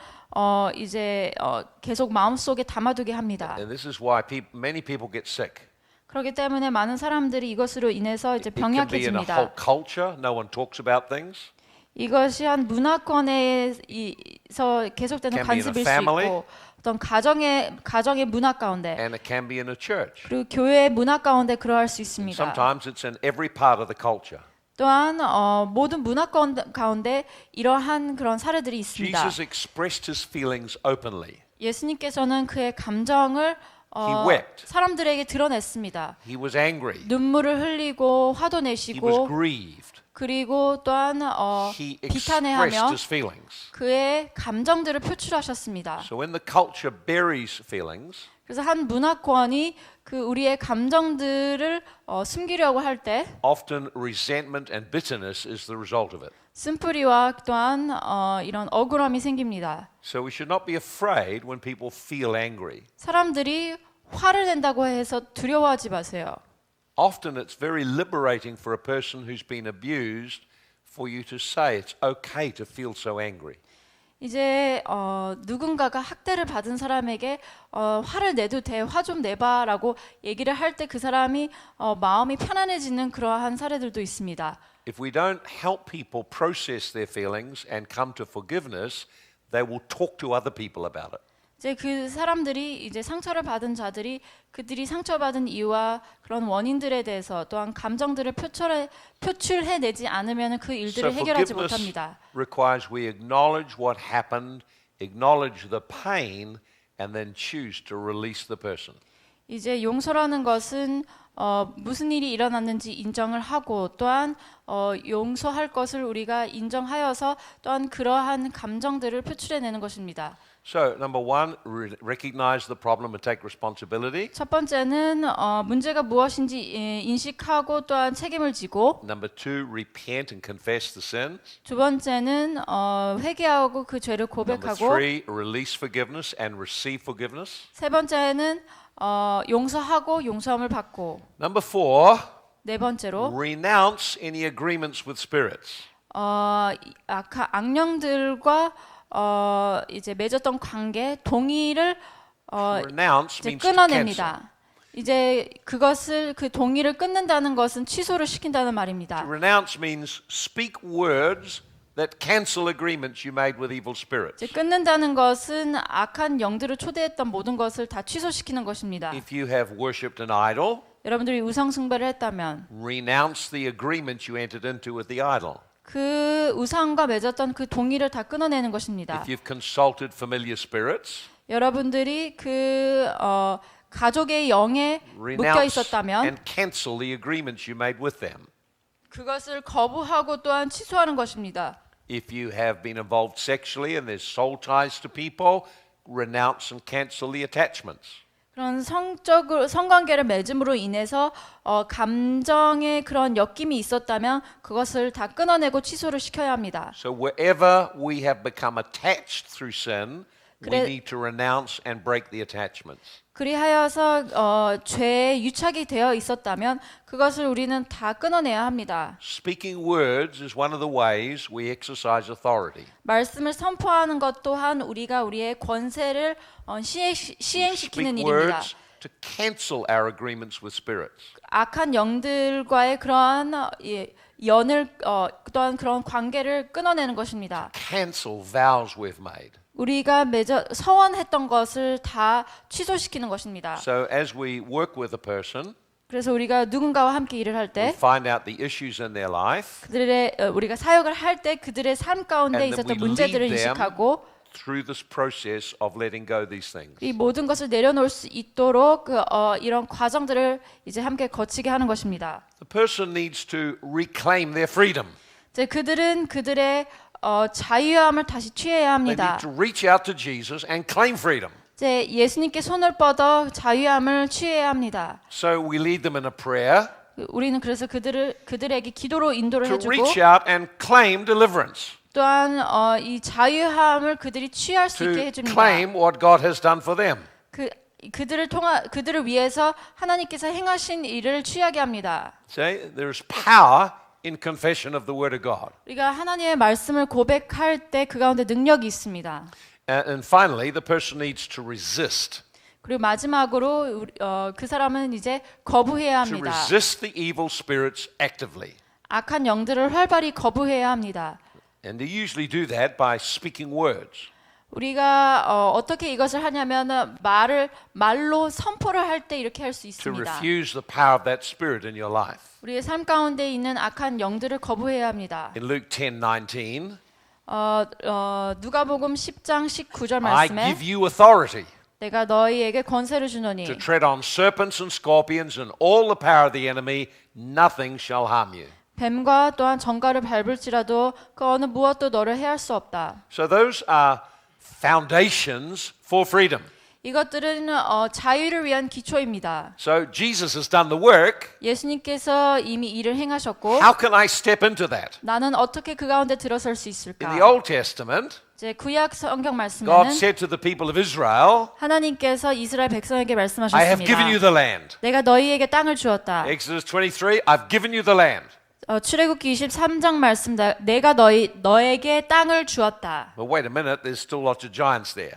이제 계속 마음속에 담아두게 합니다. And this is why many people get sick. 그렇기 때문에 많은 사람들이 이것으로 인해서 이제 It can be in a whole 병약해집니다. culture. No one talks about things. 이것이 한 문화권에서 계속되는 Can be in a 관습일 수 family. 있고 어떤 가정의 문화 가운데 And it can be in a church. 그리고 교회의 문화 가운데 그러할 수 있습니다. Sometimes it's in every part of the culture. 또한 모든 문화권 가운데 이러한 그런 사례들이 있습니다. Jesus expressed his feelings openly. 예수님께서는 그의 감정을 He wept. 사람들에게 드러냈습니다. He was angry. 눈물을 흘리고 화도 He was 내시고 grieved. 그리고 또한 He expressed 비탄해하며 his feelings. 그의 감정들을 표출하셨습니다. So when the culture buries feelings, 그래서 한 문화권이 그 우리의 감정들을 숨기려고 할 때 often resentment and bitterness is the result of it. 쓴뿌리와 또한 이런 억울함이 생깁니다. So we should not be afraid when people feel angry. 사람들이 화를 낸다고 해서 두려워하지 마세요. Often it's very liberating for a person who's been abused for you to say it's okay to feel so angry. 이제 누군가가 학대를 받은 사람에게 화를 내도 돼, 화 좀 내봐라고 얘기를 할 때 그 사람이 마음이 편안해지는 그러한 사례들도 있습니다. If we don't help people process their feelings and come to forgiveness, they will talk to other people about it. 이제 그 사람들이 이제 상처를 받은 자들이 그들이 상처받은 이유와 그런 원인들에 대해서 또한 감정들을 표출해내지 않으면 그 일들을 해결하지 못합니다. Requires we acknowledge what happened, acknowledge the pain, and then choose to release the person. 이제 용서라는 것은 무슨 일이 일어났는지 인정을 하고 또한 용서할 것을 우리가 인정하여서 또한 그러한 감정들을 표출해내는 것입니다. So, number one, recognize the problem and take responsibility. 첫 번째는 문제가 무엇인지 인식하고 또한 책임을 지고, Number two, repent and confess the sin. 두 번째는 회개하고 그 죄를 Number 고백하고, three, release forgiveness and receive forgiveness. 세 번째는 용서하고 용서함을 받고, Number four, 네 번째로 renounce any agreements with spirits. 악령들과 이제 맺었던 관계 동의를 Renounce 이제 means to cancel. 끊어냅니다. 이제 그것을 그 동의를 끊는다는 것은 취소를 시킨다는 말입니다. Renounce means speak words that cancel agreements you made with evil spirits. 이제 끊는다는 것은 악한 영들을 초대했던 모든 것을 다 취소시키는 것입니다. If you have worshipped an idol, 여러분들이 우상 숭배를 했다면 renounce the agreement you entered into with the idol. 그 우상과 맺었던 그 동의를 다 끊어내는 것입니다. If you've consulted familiar spirits, 여러분들이 그 가족의 영에 묶여 renounce 있었다면 and cancel the agreements you made with them. 그것을 거부하고 또한 취소하는 것입니다. If you have been involved sexually and there's soul ties to people, renounce and cancel the attachments. 그런 성관계를 맺음으로 인해서 감정의 그런 엮임이 있었다면 그것을 다 끊어내고 취소를 시켜야 합니다. So wherever we have become attached through sin, we 그래- need to renounce and break the attachments. 그리하여서 죄에 유착이 되어 있었다면 그것을 우리는 다 끊어내야 합니다. Speaking words is one of the ways we exercise authority. 말씀을 선포하는 것 또한 우리가 우리의 권세를 시행시키는 Speak 일입니다. words to cancel our agreements with spirits. 악한 영들과의 그러한 연을 또한 그런 관계를 끊어내는 것입니다. Cancel vows we've made. 우리가 서원했던 것을 다 취소시키는 것입니다. So as we work with a person, 그래서 우리가 누군가와 함께 일을 할 we 때 find out the issues in their life 그들의 우리가 사역을 할 때 그들의 삶 가운데 And that 있었던 we 문제들을 lead them 인식하고 through this process of letting go these things. 이 모든 것을 내려놓을 수 있도록 이런 과정들을 이제 함께 거치게 하는 것입니다. The person needs to reclaim their freedom. 이제 그들은 그들의 자유함을 다시 취해야 They 합니다. need to reach out to Jesus and claim freedom. 이제 예수님께 손을 뻗어 자유함을 취해야 합니다. So we lead them in a prayer 우리는 그래서 그들에게 기도로 인도를 to 해주고 reach out and claim deliverance, 또한 이 자유함을 그들이 취할 수 있게 to 해줍니다. claim what God has done for them. 그들을 위해서 하나님께서 행하신 일을 취하게 합니다. See, there is power in confession of the Word of God. 우리가 하나님의 말씀을 고백할 때 그 가운데 능력이 있습니다. And finally, the person needs to resist. 그리고 마지막으로 그 사람은 이제 거부해야 To 합니다. resist the evil spirits actively. 악한 영들을 활발히 거부해야 합니다. And they usually do that by speaking words. 우리가 어떻게 이것을 하냐면 말로 선포를 할 때 이렇게 할 수 To 있습니다. refuse the power of that spirit in your life. 우리의 삶 가운데 있는 악한 영들을 거부해야 합니다. In Luke 10:19, 누가복음 10장 19절 I 말씀에 give you authority 내가 너희에게 권세를 주노니 to tread on serpents and scorpions and all the power of the enemy, nothing shall harm you. 뱀과 또한 정갈을 밟을지라도 그 어느 무엇도 너를 해할 수 없다. So those are foundations for freedom. 이것들은 자유를 위한 기초입니다. So Jesus has done the work. 예수님께서 이미 일을 행하셨고 How can I step into that? 나는 어떻게 그 가운데 들어설 수 In 있을까? the Old Testament, 이제 구약 성경 God 말씀에는 said to the people of Israel, 하나님께서 이스라엘 백성에게 I have given you 말씀하셨습니다. the land. 내가 너희에게 땅을 주었다. Exodus 23, I've given you the land. 출애굽기 23장 말씀 내가 너에게 땅을 주었다. But wait a minute, there's still lots of giants there.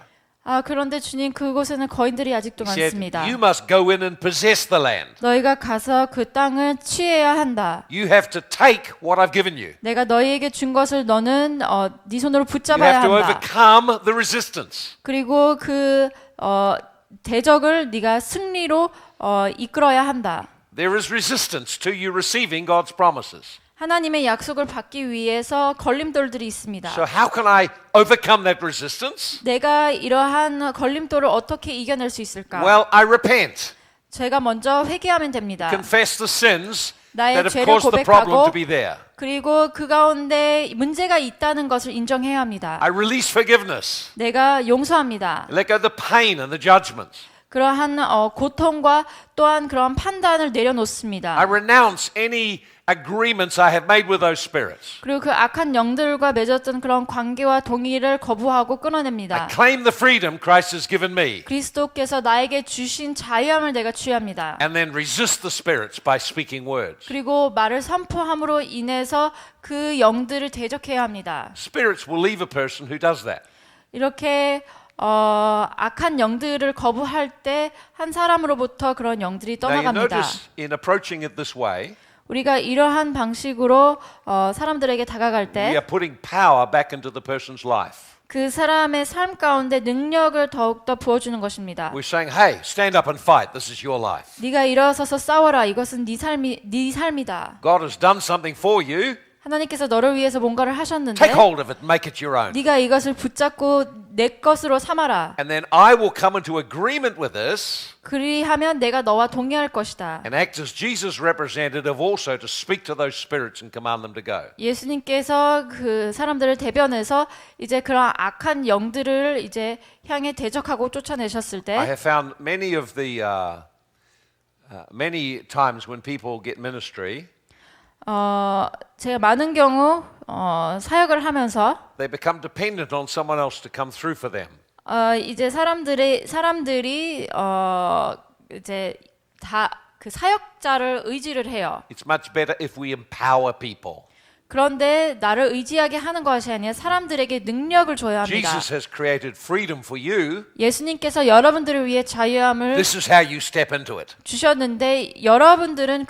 그런데 주님 그곳에는 거인들이 아직도 He said, 많습니다. you must go in and possess the land. 너희가 가서 그 땅을 취해야 한다. You have to take what I've given you. 내가 너희에게 준 것을 너는 네 손으로 You 붙잡아야 have to 한다. overcome the resistance. 그리고 그 대적을 네가 승리로 이끌어야 한다. There is resistance to you receiving God's promises. 하나님의 약속을 받기 위해서 걸림돌들이 있습니다. So how can I overcome that resistance? 내가 이러한 걸림돌을 어떻게 이겨낼 수 있을까? Well, I repent, 제가 먼저 회개하면 됩니다. confess the sins 나의 that have 죄를 caused the problem 고백하고 to be there. 그리고 그 가운데 문제가 있다는 것을 인정해야 합니다. I release forgiveness. 내가 용서합니다. Let go of the pain and the judgments. 그러한 고통과 또한 그런 판단을 내려놓습니다. I renounce any agreements I have made with those spirits. 그리고 그 악한 영들과 맺었던 그런 관계와 동의를 거부하고 I 끊어냅니다. claim the freedom Christ has given me. 그리스도께서 나에게 주신 자유함을 내가 취합니다. And then resist the spirits by speaking words. 그리고 말을 선포함으로 인해서 그 영들을 대적해야 합니다. Spirits will leave a person who does that. 이렇게 악한 영들을 거부할 때 한 사람으로부터 그런 영들이 Now you 떠나갑니다. notice in approaching it this way, 우리가 이러한 방식으로 사람들에게 다가갈 we 때 are putting power back into the person's life. 그 사람의 삶 가운데 능력을 더욱더 부어주는 것입니다. We're saying, hey, stand up and fight. This is your life. 네가 일어서서 싸워라. 이것은 네 삶이다. God has done something for you. 하나님께서 너를 위해서 뭔가를 하셨는데 Take hold of it and make it your own. 네가 이것을 붙잡고 내 것으로 삼아라. And then I will come into agreement with this 그리하면 내가 너와 동의할 것이다. and act as Jesus' representative also to speak to those spirits and command them to go. 예수님께서 그 사람들을 대변해서 이제 그런 악한 영들을 이제 향해 대적하고 쫓아내셨을 I 때 have found many of the many times when people get ministry, 제가 많은 경우 사역을 하면서 they become dependent on someone else to come through for them. 이제 사람들이 이제 다 그 사역자를 의지를 해요. It's much better if we empower people. 그런데 나를 의지하게 하는 것이 아니라 사람들에게 능력을 줘야 합니다. Jesus has created freedom for you. 예수님께서 여러분들을 위해 자유함을 This is how you step into it. 주셨는데 여러분들은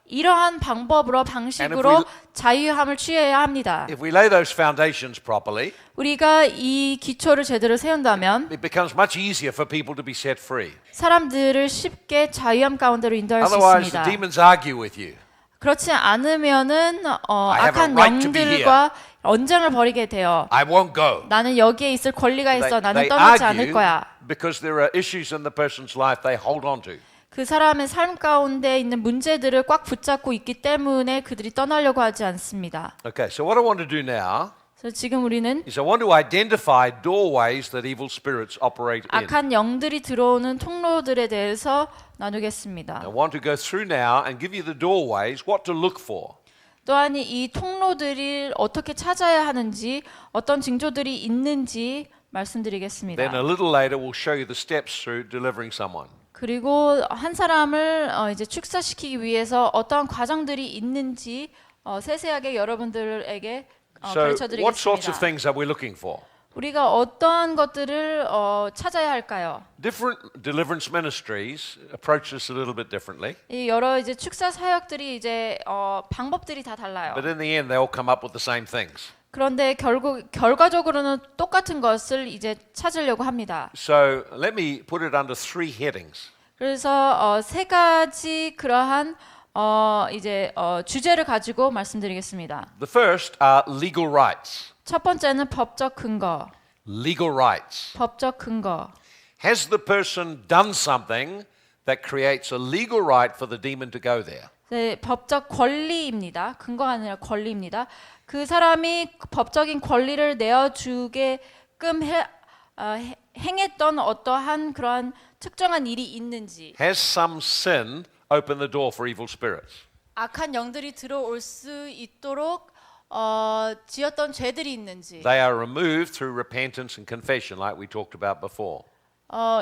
이러한 방법으로 방식으로 자유함을 취해야 합니다. If we lay those foundations properly, 우리가 이 기초를 제대로 세운다면 it becomes much easier for people to be set free. 사람들을 쉽게 자유함 가운데로 인도할 수 Otherwise, the 있습니다. demons argue with you. 그렇지 않으면은 have 악한 a right to be 영들과 언쟁을 벌이게 돼요. I won't go. 나는 여기에 있을 권리가 있어. 나는 They 떠나지 않을 argue 거야. because there are issues in the person's life they hold on to. 그 사람의 삶 가운데 있는 문제들을 꽉 붙잡고 있기 때문에 그들이 떠나려고 하지 않습니다. Okay, so what I want to do now 그래서 지금 우리는 is I want to identify doorways that evil spirits operate in. 악한 영들이 들어오는 통로들에 대해서 나누겠습니다. I want to go through now and give you the doorways, what to look for. 또한 이 통로들을 어떻게 찾아야 하는지 어떤 징조들이 있는지 말씀드리겠습니다. Then a little later we'll show you the steps through delivering someone. 그리고 한 사람을 이제 축사시키기 위해서 어떠한 과정들이 있는지 세세하게 여러분들에게 So what sorts of 가르쳐드리겠습니다. things are we looking for? 우리가 어떠한 것들을 찾아야 할까요? Different deliverance ministries approach this a little bit differently, 이 여러 이제 축사 사역들이 이제 방법들이 다 달라요. but in the end they all come up with the same things. 그런데 결과적으로는 똑같은 것을 이제 찾으려고 합니다. So let me put it under three headings. 그래서 세 가지 그러한 이제 주제를 가지고 말씀드리겠습니다. The first are legal rights. 첫 번째는 법적 근거. Legal rights. 법적 근거. Has the person done something that creates a legal right for the demon to go there? 네, 법적 권리입니다. 근거가 아니라 권리입니다. 그 사람이 법적인 권리를 내어주게끔 행했던 어떠한 그러한 특정한 일이 있는지, Has some sin opened the door for evil spirits? 악한 영들이 들어올 수 있도록 지었던 죄들이 있는지, They are removed through repentance and confession like we talked about before.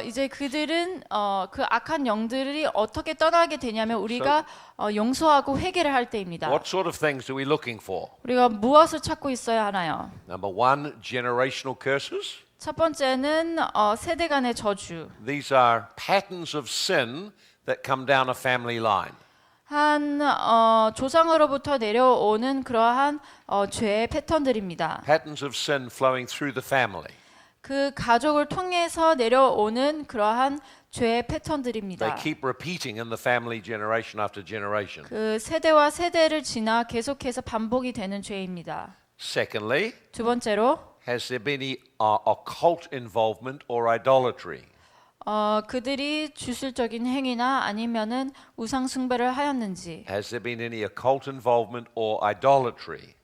이제 그들은 그 악한 영들이 어떻게 떠나게 되냐면 우리가 용서하고 회개를 할 때입니다. What sort of things are we looking for? 우리가 무엇을 찾고 있어야 하나요? Number one, generational curses. 첫 번째는 세대 간의 저주. These are patterns of sin that come down a family line. 한 조상으로부터 내려오는 그러한 죄의 패턴들입니다. Patterns of sin flowing through the family. 그 가족을 통해서 내려오는 그러한 죄의 패턴들입니다. They keep repeating in the family generation after generation. 그 세대와 세대를 지나 계속해서 반복이 되는 죄입니다. Secondly, 두 번째로 has there been any occult involvement or idolatry? 그들이 주술적인 행위나 아니면은 우상 숭배를 하였는지, Has there been any occult involvement or idolatry?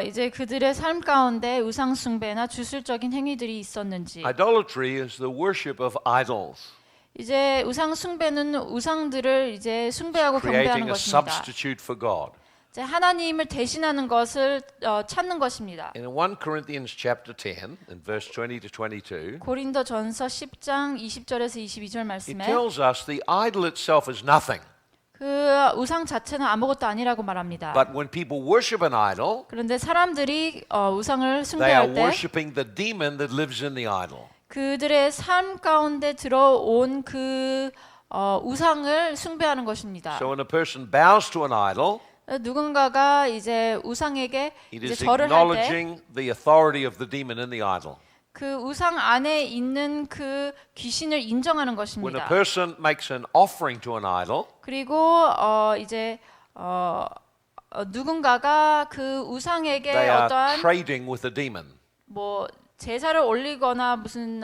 이제 그들의 삶 가운데 우상 숭배나 주술적인 행위들이 있었는지. Idolatry is the worship of idols, 이제 우상 숭배는 우상들을 이제 숭배하고 경배하는 creating a 것입니다. substitute for God. 이제 하나님을 대신하는 것을 찾는 것입니다. In 1 Corinthians chapter 10, in verse 20 to 22, 고린도전서 10장 20절에서 22절 it 말씀에 tells us the idol itself is nothing. 그 우상 자체는 아무것도 아니라고 말합니다. But when people worship an idol, 그런데 사람들이 우상을 they are 숭배할 때 worshiping the demon that lives in the idol. 그들의 삶 가운데 들어온 그 우상을 숭배하는 것입니다. So when a person bows to an idol, 누군가가 이제 우상에게 it 이제 is 절을 할 때 acknowledging the authority of the demon in the idol. 그 우상 안에 있는 그 귀신을 인정하는 When a 것입니다. person makes an offering to an idol, 그리고 이제 누군가가 그 우상에게 they are 어떠한 trading with the demon. 뭐 제사를 올리거나 무슨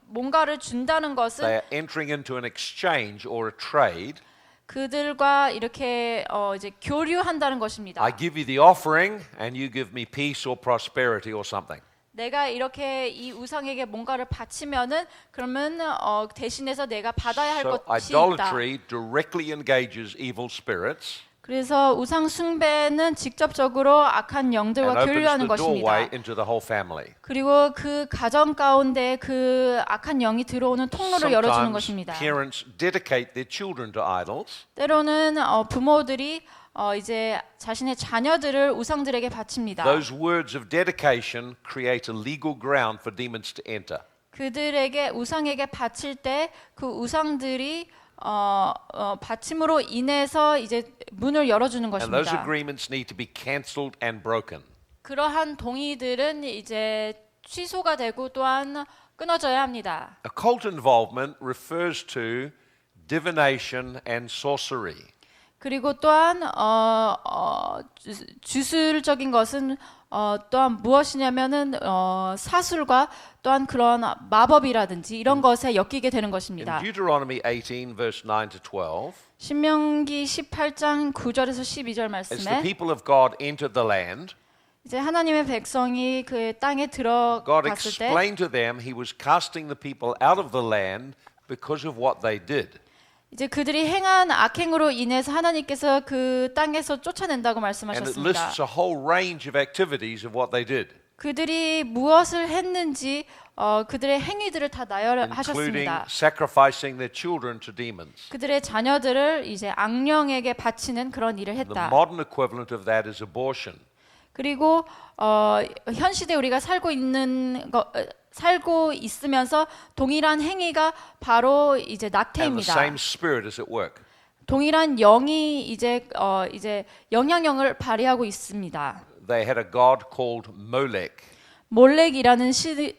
뭔가를 준다는 They 것은 are entering into an exchange or a trade. 그들과 이렇게 이제 교류한다는 것입니다. I give you the offering and you give me peace or prosperity or something. 내가 이렇게 이 우상에게 뭔가를 바치면은 그러면 대신해서 내가 받아야 할 So 것이 있다. idolatry directly engages evil spirits 그래서 우상 숭배는 직접적으로 악한 and 영들과 opens 교류하는 the doorway 것입니다. into the whole family. 그리고 그 가정 가운데 그 악한 영이 들어오는 통로를 열어주는 Sometimes 것입니다. parents dedicate their children to idols, 때로는 부모들이 이제 자신의 자녀들을 우상들에게 바칩니다. those words of dedication create a legal ground for demons to enter. 그들에게 우상에게 바칠 때 그 우상들이 바침으로 인해서 이제 문을 열어주는 And those 것입니다. agreements need to be cancelled and broken. 그러한 동의들은 이제 취소가 되고 또한 끊어져야 합니다. Occult involvement refers to divination and sorcery. 그리고 또한 주술적인 것은 또한 무엇이냐면은 사술과 또한 그런 마법이라든지 이런 것에 엮이게 되는 In 것입니다. Deuteronomy 18, verse 9 to 12, 신명기 18장 9절에서 12절 as the 말씀에 people of God entered the land, 이제 하나님의 백성이 그 땅에 God 들어갔을 때 explained to them He was casting the people out of the land because of what they did. 이제 그들이 행한 악행으로 인해서 하나님께서 그 땅에서 쫓아낸다고 And it 말씀하셨습니다. lists a whole range of activities of what they did, 그들이 무엇을 했는지 그들의 행위들을 다 including 나열하셨습니다. sacrificing their children to demons. 그들의 자녀들을 이제 악령에게 바치는 그런 일을 The 했다. modern equivalent of that is abortion. 그리고 현 시대 우리가 살고 있으면서 동일한 행위가 바로 이제 And the 낙태입니다. same spirit is at work. 동일한 영이 이제 영향력을 발휘하고 있습니다. They had a god called Molech, 몰락이라는 신을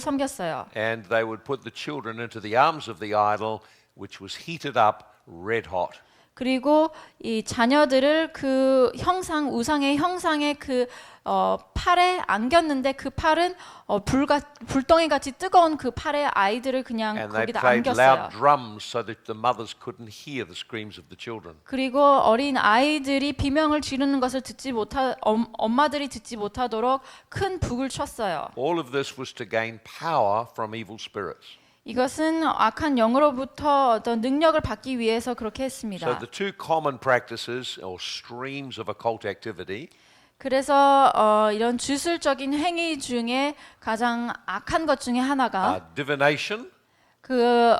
섬겼어요. and they would put the children into the arms of the idol, which was heated up red hot. 그리고 이 자녀들을 그 우상의 형상의 그 팔에 안겼는데 그 팔은 불덩이 같이 뜨거운 그 팔에 아이들을 그냥 And they 거기다 played 안겼어요. loud drums so that the mothers couldn't hear the screams of the children. 그리고 어린 아이들이 비명을 지르는 것을 엄마들이 듣지 못하도록 큰 북을 쳤어요. All of this was to gain power from evil spirits. 이것은 악한 영으로부터 어떤 능력을 받기 위해서 그렇게 So 했습니다. the two common practices or streams of occult activity 그래서 이런 주술적인 행위 중에 가장 악한 것 중에 하나가 are divination 그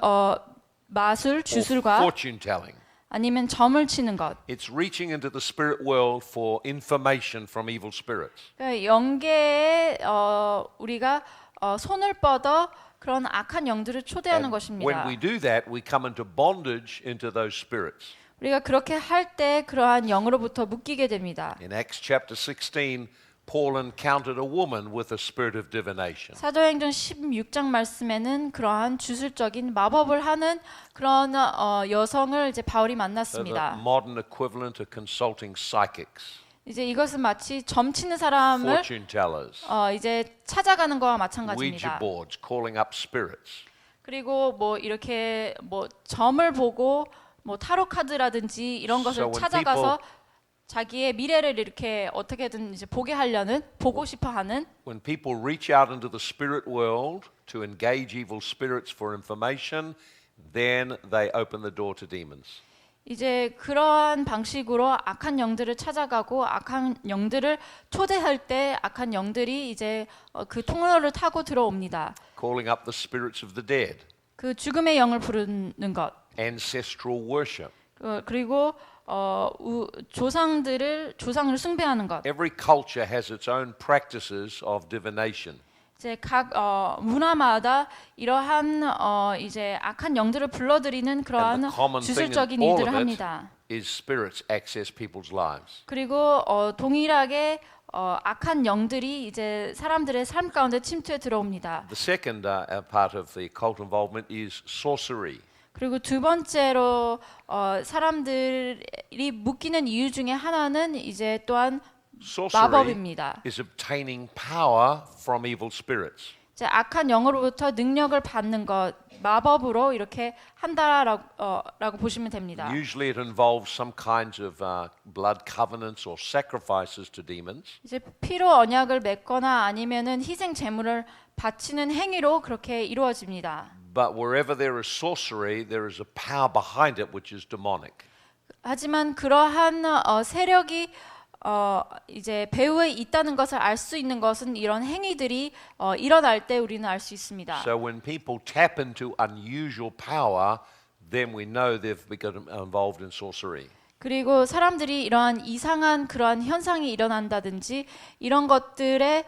마술 or 주술과 fortune telling. 아니면 점을 치는 것. It's reaching into the spirit world for information from evil spirits. 그러니까 영계에 우리가 손을 뻗어 그런 악한 영들을 초대하는 And 것입니다. when we do that, we come into bondage into those spirits. 우리가 그렇게 할 때 그러한 영으로부터 묶이게 됩니다. In Acts chapter 16, Paul encountered a woman with a spirit of divination. 사도행전 16장 말씀에는 그러한 주술적인 마법을 하는 그런 여성을 이제 바울이 So the 만났습니다. modern equivalent of consulting psychics. 이제 이것은 마치 점치는 사람을 fortune tellers, 이제 찾아가는 거와 Ouija 마찬가지입니다. boards, calling up spirits. 그리고 뭐 이렇게 뭐 점을 보고 뭐 타로 카드라든지 이런 So 것을 when 찾아가서 자기의 미래를 이렇게 어떻게든 이제 보게 하려는 보고 싶어 하는 When people reach out into the spirit world to engage evil spirits for information, then they open the door to demons. 이제 그러한 방식으로 악한 영들을 찾아가고 악한 영들을 초대할 때 악한 영들이 이제 그 통로를 타고 들어옵니다. Calling up the spirits of the dead, 그 죽음의 영을 부르는 것. ancestral worship. 그리고 조상을 숭배하는 것. Every culture has its own practices of divination. 이제 각 문화마다 이러한 이제 악한 영들을 불러들이는 And 그러한 the common thing 주술적인 in all 일들을 of it 합니다. is spirits access people's lives. 그리고 동일하게 악한 영들이 이제 사람들의 삶 가운데 침투해 들어옵니다. The second part of the cult involvement is sorcery. 그리고 두 번째로 사람들이 묶이는 이유 중에 하나는 이제 또한 Sorcery 마법입니다. is obtaining power from evil spirits. 이제 악한 영으로부터 능력을 받는 것, 마법으로 이렇게 한다라고 보시면 됩니다. Usually it involves some kinds of blood covenants or sacrifices to demons. 이제 피로 언약을 맺거나 아니면은 희생 제물을 바치는 행위로 그렇게 이루어집니다. But wherever there is sorcery, there is a power behind it which is demonic. 하지만 그러한 세력이 이제 배후에 있다는 것을 알 수 있는 것은 이런 행위들이 일어날 때 우리는 알 수 있습니다. So when people tap into unusual power, then we know they've become involved in sorcery. 그리고 사람들이 이러한 이상한 그러한 현상이 일어난다든지 이런 것들에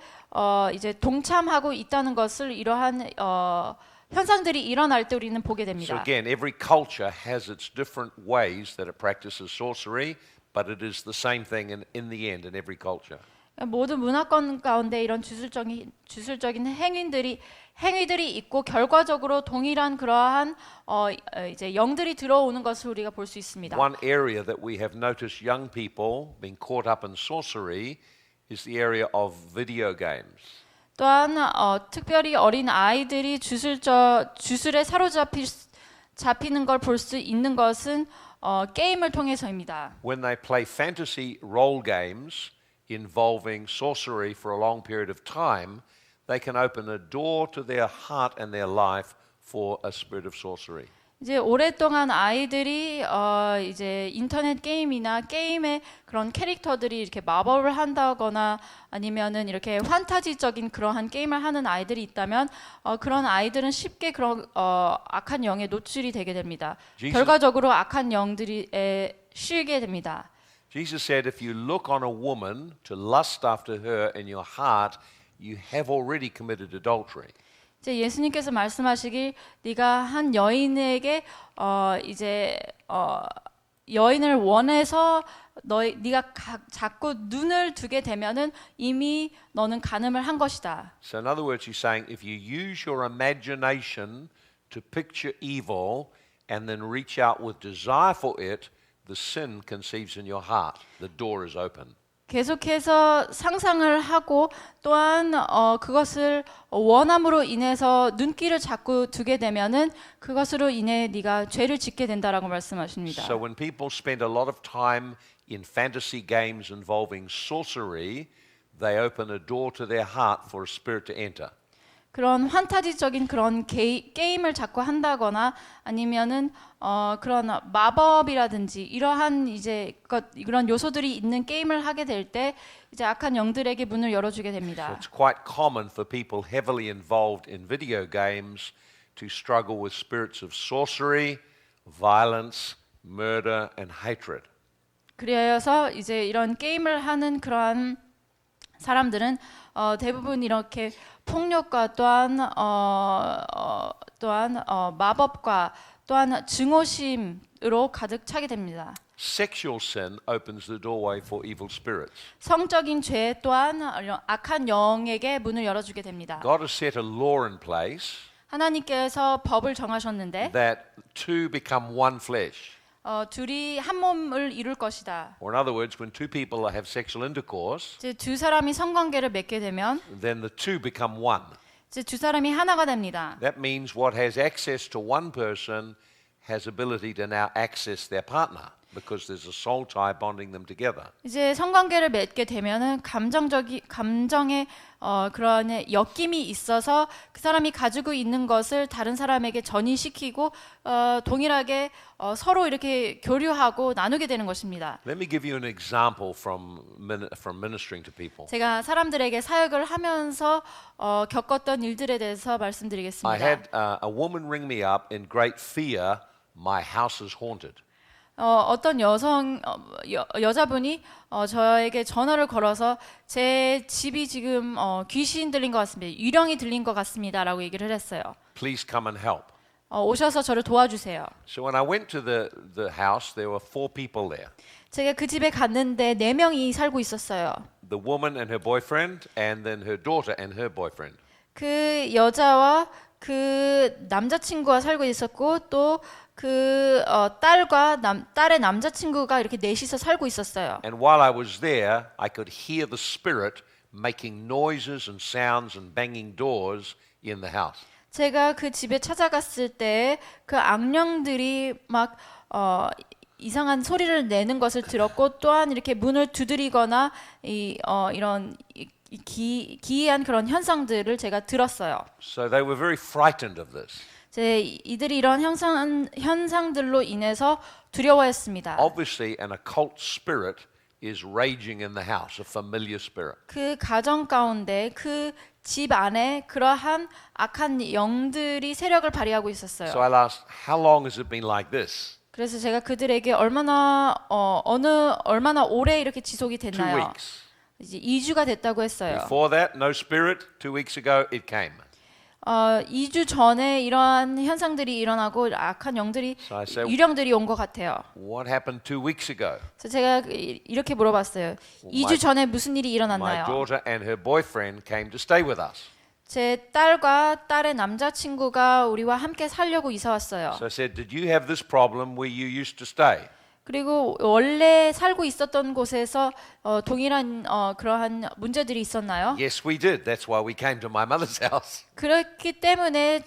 이제 동참하고 있다는 것을 이러한 현상들이 일어날 때 우리는 보게 So 됩니다. again, every culture has its different ways that it practices sorcery, but it is the same thing in the end in every culture. 모든 문화권 가운데 이런 주술적인 행위들이 있고 결과적으로 동일한 그러한 이제 영들이 들어오는 것을 우리가 볼 수 있습니다. One area that we have noticed young people being caught up in sorcery is the area of video games. 또한 특별히 어린 아이들이 주술에 잡히는 걸 볼 수 있는 것은 게임을 통해서입니다. When they play fantasy role games involving sorcery for a long period of time, they can open a door to their heart and their life for a spirit of sorcery. 이제 오랫동안 아이들이 이제 인터넷 게임이나 게임의 그런 캐릭터들이 이렇게 마법을 한다거나 아니면은 이렇게 환타지적인 그러한 게임을 하는 아이들이 있다면 그런 아이들은 쉽게 그런 악한 영에 노출이 되게 됩니다. 결과적으로 악한 영들이 쉬게 됩니다. Jesus said, if you look on a woman to lust after her in your heart, you have already committed adultery. 이제 예수님께서 말씀하시길 네가 한 여인에게 이제 여인을 원해서 네가 자꾸 눈을 두게 되면은 이미 너는 간음을 한 것이다. So in other words, he's saying, if you use your imagination to picture evil and then reach out with desire for it, the sin conceives in your heart. The door is open. 계속해서 상상을 하고 또한 그것을 원함으로 인해서 눈길을 자꾸 두게 되면은 그것으로 인해 네가 죄를 짓게 된다라고 말씀하십니다. So when people spend a lot of time in fantasy games involving sorcery, they open a door to their heart for a spirit to enter. 그런 환타지적인 그런 게임을 자꾸 한다거나 아니면은 그런 마법이라든지 이러한 이제 그런 요소들이 있는 게임을 하게 될 때 이제 악한 영들에게 문을 열어주게 So 됩니다. it's quite common for people heavily involved in video games to struggle with spirits of sorcery, violence, murder, and hatred. 그래서 이제 이런 게임을 하는 그러한 사람들은 대부분 이렇게 폭력과 또한 마법과 또한 증오심으로 가득 차게 됩니다. Sexual sin opens the doorway for evil spirits. 성적인 죄 또한 악한 영에게 문을 열어주게 됩니다. God has set a law in place 하나님께서 법을 정하셨는데 that two become one flesh. 둘이 한 몸을 이룰 것이다. Or in other words, when two people have sexual intercourse, 이제 두 사람이 성관계를 맺게 되면 then the two become one. 이제 두 사람이 하나가 됩니다. That means what has access to one person has ability to now access their partner because there's a soul tie bonding them together. 이제 성관계를 맺게 되면은 감정의 그런 엮임이 있어서 그 사람이 가지고 있는 것을 다른 사람에게 전이시키고 동일하게 서로 이렇게 교류하고 나누게 되는 것입니다. Let me give you an example from ministering to people. 제가 사람들에게 사역을 하면서 겪었던 일들에 대해서 I 말씀드리겠습니다. had a woman ring me up in great fear, my house is haunted. 어떤 여자분이 저에게 전화를 걸어서 제 집이 지금 귀신 들린 것 같습니다. 유령이 들린 것 같습니다라고 얘기를 했어요. Please come and help. 오셔서 저를 도와주세요. So when I went to the house, there were 4 people there. 제가 그 집에 갔는데 4명이 살고 있었어요. The woman and her boyfriend, and then her daughter and her boyfriend. 그 여자와 그 남자친구가 살고 있었고 또 그 딸과 딸의 남자친구가 이렇게 넷이서 살고 있었어요. And while I was there, I could hear the spirit making noises and sounds and banging doors in the house. 제가 그 집에 찾아갔을 때 그 악령들이 막 이상한 소리를 내는 것을 들었고 또한 이렇게 문을 두드리거나 이런 기이한 그런 현상들을 제가 들었어요. So they were very frightened of this. 이들이 이런 현상들로 인해서 두려워했습니다. Obviously, an occult spirit is raging in the house, a familiar spirit. 그 가정 가운데 그 집 안에 그러한 악한 영들이 세력을 발휘하고 있었어요. So I asked, how long has it been like this? 그래서 제가 그들에게 얼마나 오래 이렇게 지속이 2 됐나요? weeks. 이제 2주가 됐다고 했어요. Before that, no spirit. 2 weeks ago, it came. 2주 전에 이러한 현상들이 일어나고 악한 영들이 So I said, 유령들이 온 것 같아요. what happened 2 weeks ago? 그래서 제가 이렇게 물어봤어요. 2주 전에 무슨 일이 My 일어났나요? daughter and her boyfriend came to stay with us. 제 딸과 딸의 남자친구가 우리와 함께 살려고 이사 왔어요. So I said, did you have this problem where you used to stay? 그리고 원래 살고 있었던 곳에서 동일한 그러한 문제들이 있었나요? Yes, we did. That's why we came to my mother's house. 그렇기 때문에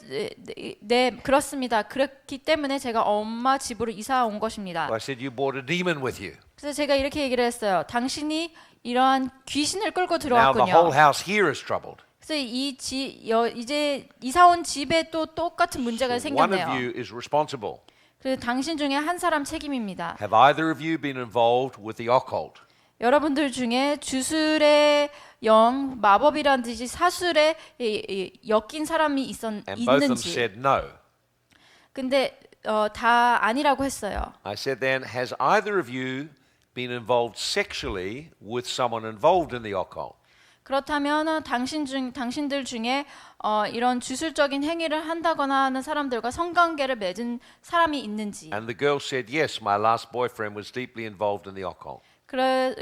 네 그렇습니다. 그렇기 때문에 제가 엄마 집으로 이사 온 것입니다. I said, you brought a demon with you. 그래서 제가 이렇게 얘기를 했어요. 당신이 이러한 귀신을 끌고 Now the whole 들어왔군요. house here is troubled. 그래서 이제 이사 온 집에 또 똑같은 문제가 One 생겼네요. of you is responsible. 그래서 당신 중에 한 사람 책임입니다. Have either of you been involved with the occult? 여러분들 중에 주술의 영, 마법이라든지 사술에 엮인 사람이 And both of them 있는지. said no. 근데 다 아니라고 했어요. I said then, has either of you been involved sexually with someone involved in the occult? 그렇다면 당신들 중에 이런 주술적인 행위를 한다거나 하는 사람들과 성관계를 맺은 사람이 있는지. And the girl said, yes, my last boyfriend was deeply involved in the occult.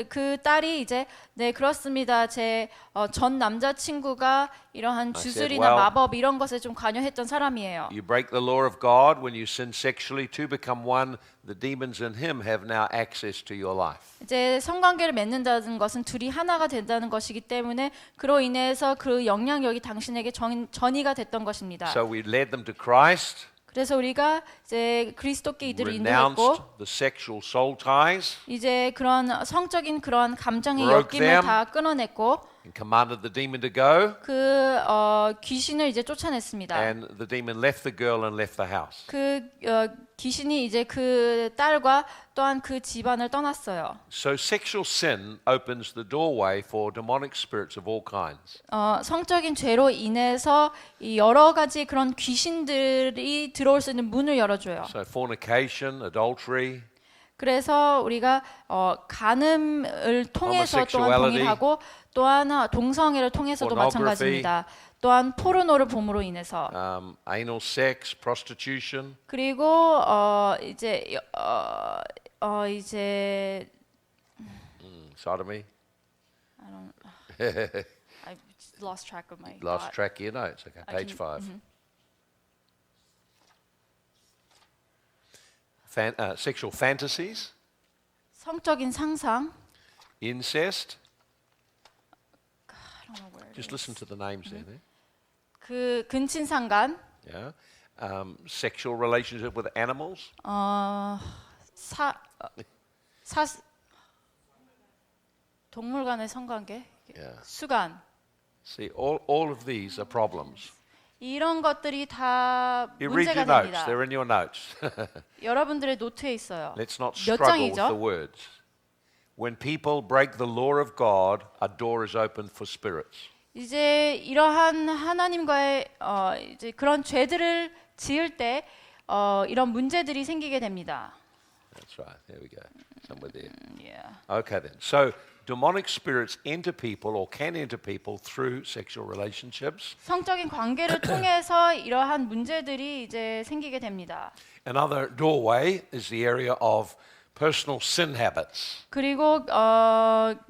그 딸이 이제 네 그렇습니다. 제 전 남자친구가 이러한 주술이나 well, 마법 이런 것에 좀 관여했던 사람이에요. You break the law of God when you sin sexually, two become one. The demons in him have now access to your life. 이제 성관계를 맺는다는 것은 둘이 하나가 된다는 것이기 때문에 그로 인해서 그 영향력이 당신에게 전이가 됐던 것입니다. So we led them to Christ, 그래서 우리가 이제 그리스도께 이들을 인도했고 renounced the sexual soul ties, 이제 그런 성적인 그런 감정의 Broke 엮임을 them. 다 끊어냈고 and commanded the demon to go. 그 귀신을 이제 쫓아냈습니다. And the demon left the girl and left the house. 그 귀신이 이제 그 딸과 또한 그 집안을 떠났어요. So sexual sin opens the doorway for demonic spirits of all kinds. 성적인 죄로 인해서 이 여러 가지 그런 귀신들이 들어올 수 있는 문을 열어줘요. So fornication, adultery, 그래서 우리가 간음을 통해서 또한 Homosexuality, 동일하고 또한 동성애를 통해서도 pornography, 마찬가지입니다. 또한 포르노를 봄으로 인해서 anal sex, prostitution, 그리고 이제 sodomy. I lost track of my Lost thought. track of your notes. Okay, I page can- 5. sexual fantasies, 성적인 상상. incest. I don't know where it Just is. listen to the names there. 그 근친상간. Yeah. Sexual relationship with animals. 사 동물 간의 성관계. Yeah. 수간. See, all of these are problems. 이런 것들이 다 You read 문제가 your notes. 됩니다. They're in your notes. 여러분들의 노트에 있어요. Let's not 몇 struggle with 장이죠? the words. When people break the law of God, a door is opened for spirits. 이제 이러한 하나님과의 이제 그런 죄들을 지을 때 이런 문제들이 생기게 됩니다. That's right. There we go. Somewhere there. Yeah. Okay then. So demonic spirits enter people or can enter people through sexual relationships. 성적인 관계를 통해서 이러한 문제들이 이제 생기게 됩니다. Another doorway is the area of personal sin habits. 그리고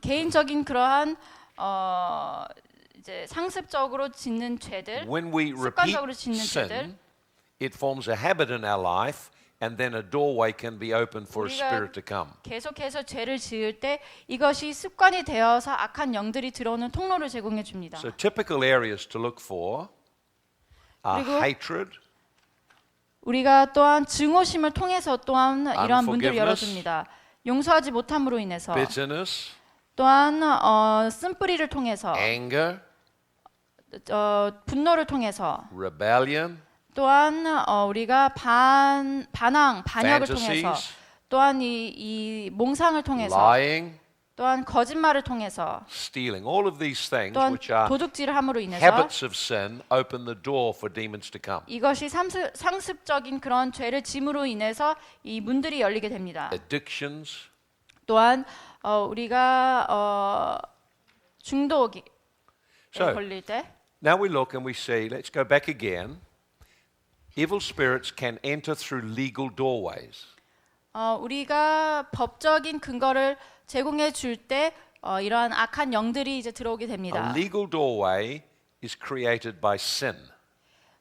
개인적인 그러한 이제 상습적으로 짓는 죄들, When we repeat 습관적으로 짓는 sin, 죄들, it forms a habit in our life and then a doorway can be opened for a 우리가 spirit to come. 계속해서 죄를 지을 때 이것이 습관이 되어서 악한 영들이 들어오는 통로를 제공해 줍니다. So typical areas to look for are 그리고 hatred, 우리가 또한 증오심을 통해서 또한 이러한 문들을 Unforgiveness. 열어줍니다. 용서하지 못함으로 인해서 bitterness, 또한 쓴뿌리를 통해서 anger, 분노를 통해서 rebellion, 또한 우리가 반항, 반역을 통해서 fantasies, 또한 이 몽상을 통해서 lying, 또한 거짓말을 통해서 stealing. All of these things 또한 which are 도둑질을 함으로 인해서 habits of sin open the door for demons to come. 이것이 상습적인 그런 죄를 짐으로 인해서 이 문들이 열리게 됩니다. Addictions, 또한 우리가 중독에 So, 걸릴 때 now we look and we see, let's go back again. Evil spirits can enter through legal doorways. 우리가 법적인 근거를 제공해 줄 때 이러한 악한 영들이 이제 들어오게 A 됩니다. legal doorway is created by sin.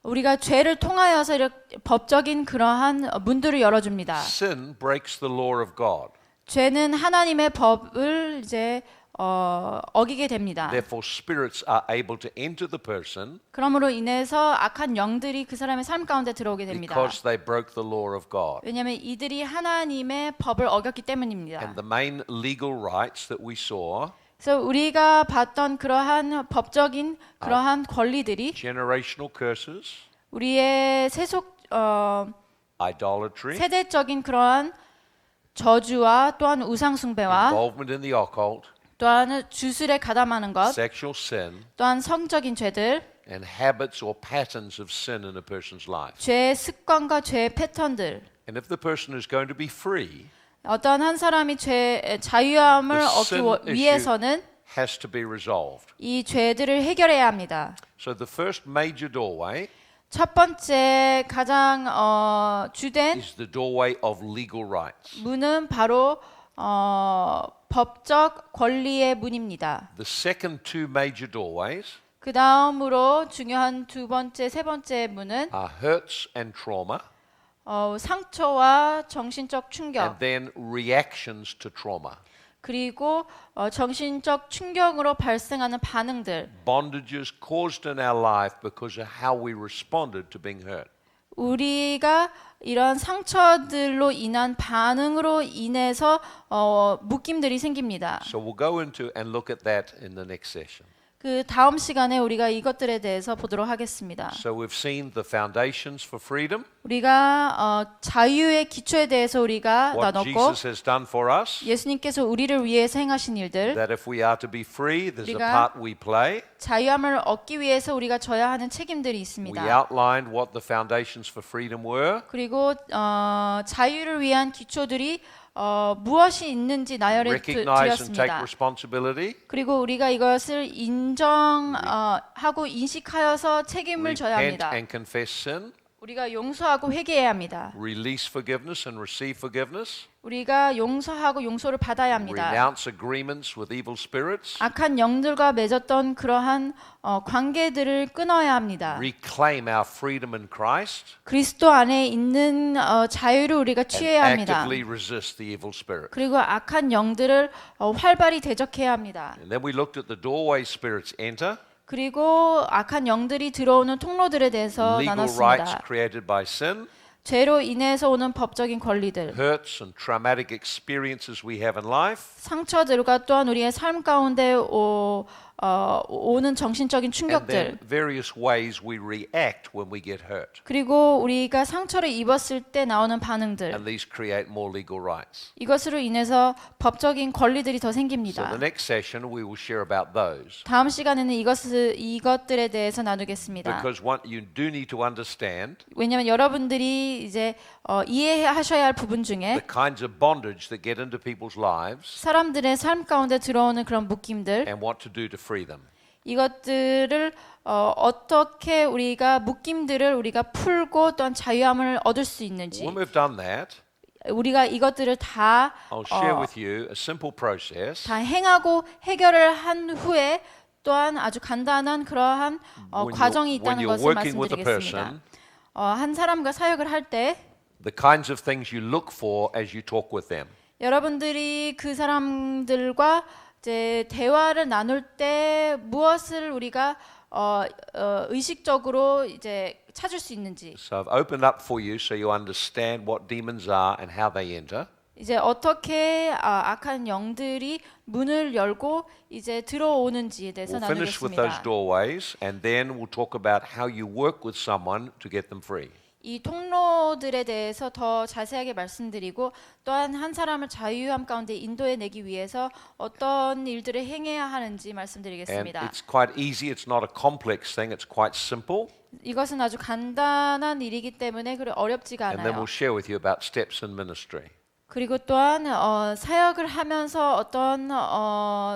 우리가 죄를 통하여서 이렇게 법적인 그러한 문들을 열어줍니다. Sin breaks the law of God. 죄는 하나님의 법을 이제 어기게 됩니다. Therefore, spirits are able to enter the person 그러므로 인해서 악한 영들이 그 사람의 삶 가운데 들어오게 됩니다. because they broke the law of God. 왜냐하면 이들이 하나님의 법을 어겼기 때문입니다. And the main legal rights that we saw, 그래서 우리가 봤던 그러한 법적인 그러한 권리들이 generational curses, 우리의 idolatry, 세대적인 그러한 저주와 또한 우상 숭배와 involvement in the occult, 또한 주술에 가담하는 것, sexual sin, 또한 성적인 죄들, and habits or patterns of sin in a person's life. 죄의 습관과 죄의 패턴들. And if the person is going to be free, 어떤 한 사람이 자유함을 The 얻기 sin issue 위해서는 has to be resolved. 이 죄들을 해결해야 합니다. So the first major doorway 첫 번째 가장 주된 is the doorway of legal rights. 문은 바로 법적 권리의 문입니다. The second two major doorways 그 다음으로 중요한 두 번째, 세 번째 문은 are hurts and trauma, 상처와 정신적 충격 and then reactions to trauma. 그리고 정신적 충격으로 발생하는 반응들. Bondages caused in our life because of how we responded to being hurt. 우리가 이런 상처들로 인한 반응으로 인해서 묶임들이 생깁니다. So we'll go into and look at that in the next session. 그 다음 시간에 우리가 이것들에 대해서 보도록 하겠습니다. So we've seen the foundations for freedom, 우리가 자유의 기초에 대해서 우리가 what 나눴고 Jesus has done for us, 예수님께서 우리를 위해서 행하신 일들, that if we are to be free, there's a 우리가 part we play. 자유함을 얻기 위해서 우리가 져야 하는 책임들이 We 있습니다. outlined what the foundations for freedom were. 그리고 자유를 위한 기초들이 무엇이 있는지 나열해 Recognize and take 드렸습니다. responsibility. 그리고 우리가 이것을 인정하고 인식하여서 책임을 져야 Repent 합니다. and confess sin. 우리가 용서하고 회개해야 합니다. release forgiveness and receive forgiveness, 우리가 용서하고 용서를 받아야 합니다. renounce agreements with evil spirits, 악한 영들과 맺었던 그러한 관계들을 끊어야 합니다. reclaim our freedom in Christ, 그리스도 안에 있는 자유를 우리가 and 취해야 합니다. actively resist the evil spirit. 그리고 악한 영들을 활발히 대적해야 합니다. And then we looked at the doorway spirits enter, 그리고 악한 영들이 들어오는 통로들에 대해서 legal rights 나눴습니다. created by sin, 죄로 인해서 오는 법적인 권리들, hurts and traumatic experiences we have in life, 상처들과 또한 우리의 삶 가운데 오는 정신적인 and 충격들, then various ways we react when we get hurt. 그리고 우리가 상처를 입었을 때 나오는 반응들, And these create more legal rights. 이것으로 인해서 법적인 권리들이 더 So 생깁니다. the next session we will share about those. 다음 시간에는 이것들에 대해서 나누겠습니다. Because you do need to understand 왜냐하면 여러분들이 이제 이해하셔야 할 부분 중에 the kinds of bondage that get into people's lives 사람들의 삶 가운데 들어오는 그런 묶임들, and what to do to free them. 이것들을 어떻게 우리가 묶임들을 우리가 풀고 또한 자유함을 얻을 수 있는지, When we've done that, 우리가 이것들을 다 I'll share with you a simple process 다 행하고 해결을 한 후에 또한 아주 간단한 그러한 과정이 when 있다는 you're 것을 working with a 말씀드리겠습니다. person, 한 사람과 사역을 할 때 the kinds of things you look for as you talk with them. 여러분들이 그 사람들과 이제 대화를 나눌 때 무엇을 우리가 의식적으로 이제 찾을 수 있는지, So I've opened up for you so you understand what demons are and how they enter. 이제 어떻게 악한 영들이 문을 열고 이제 들어오는지에 대해서 We'll finish with those 나누겠습니다. doorways and then we'll talk about how you work with someone to get them free. 이 통로들에 대해서 더 자세하게 말씀드리고 또한 한 사람을 자유함 가운데 인도해 내기 위해서 어떤 일들을 행해야 하는지 And 말씀드리겠습니다. it's quite easy. It's not a complex thing. It's quite simple. 이것은 아주 간단한 일이기 때문에 그리 어렵지가 And then 않아요. we'll share with you about steps in ministry. 그리고 또한 사역을 하면서 어떤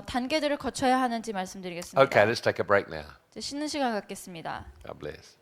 단계들을 거쳐야 하는지 말씀드리겠습니다. Okay, let's take a break now. 이제 쉬는 시간 갖겠습니다. God bless.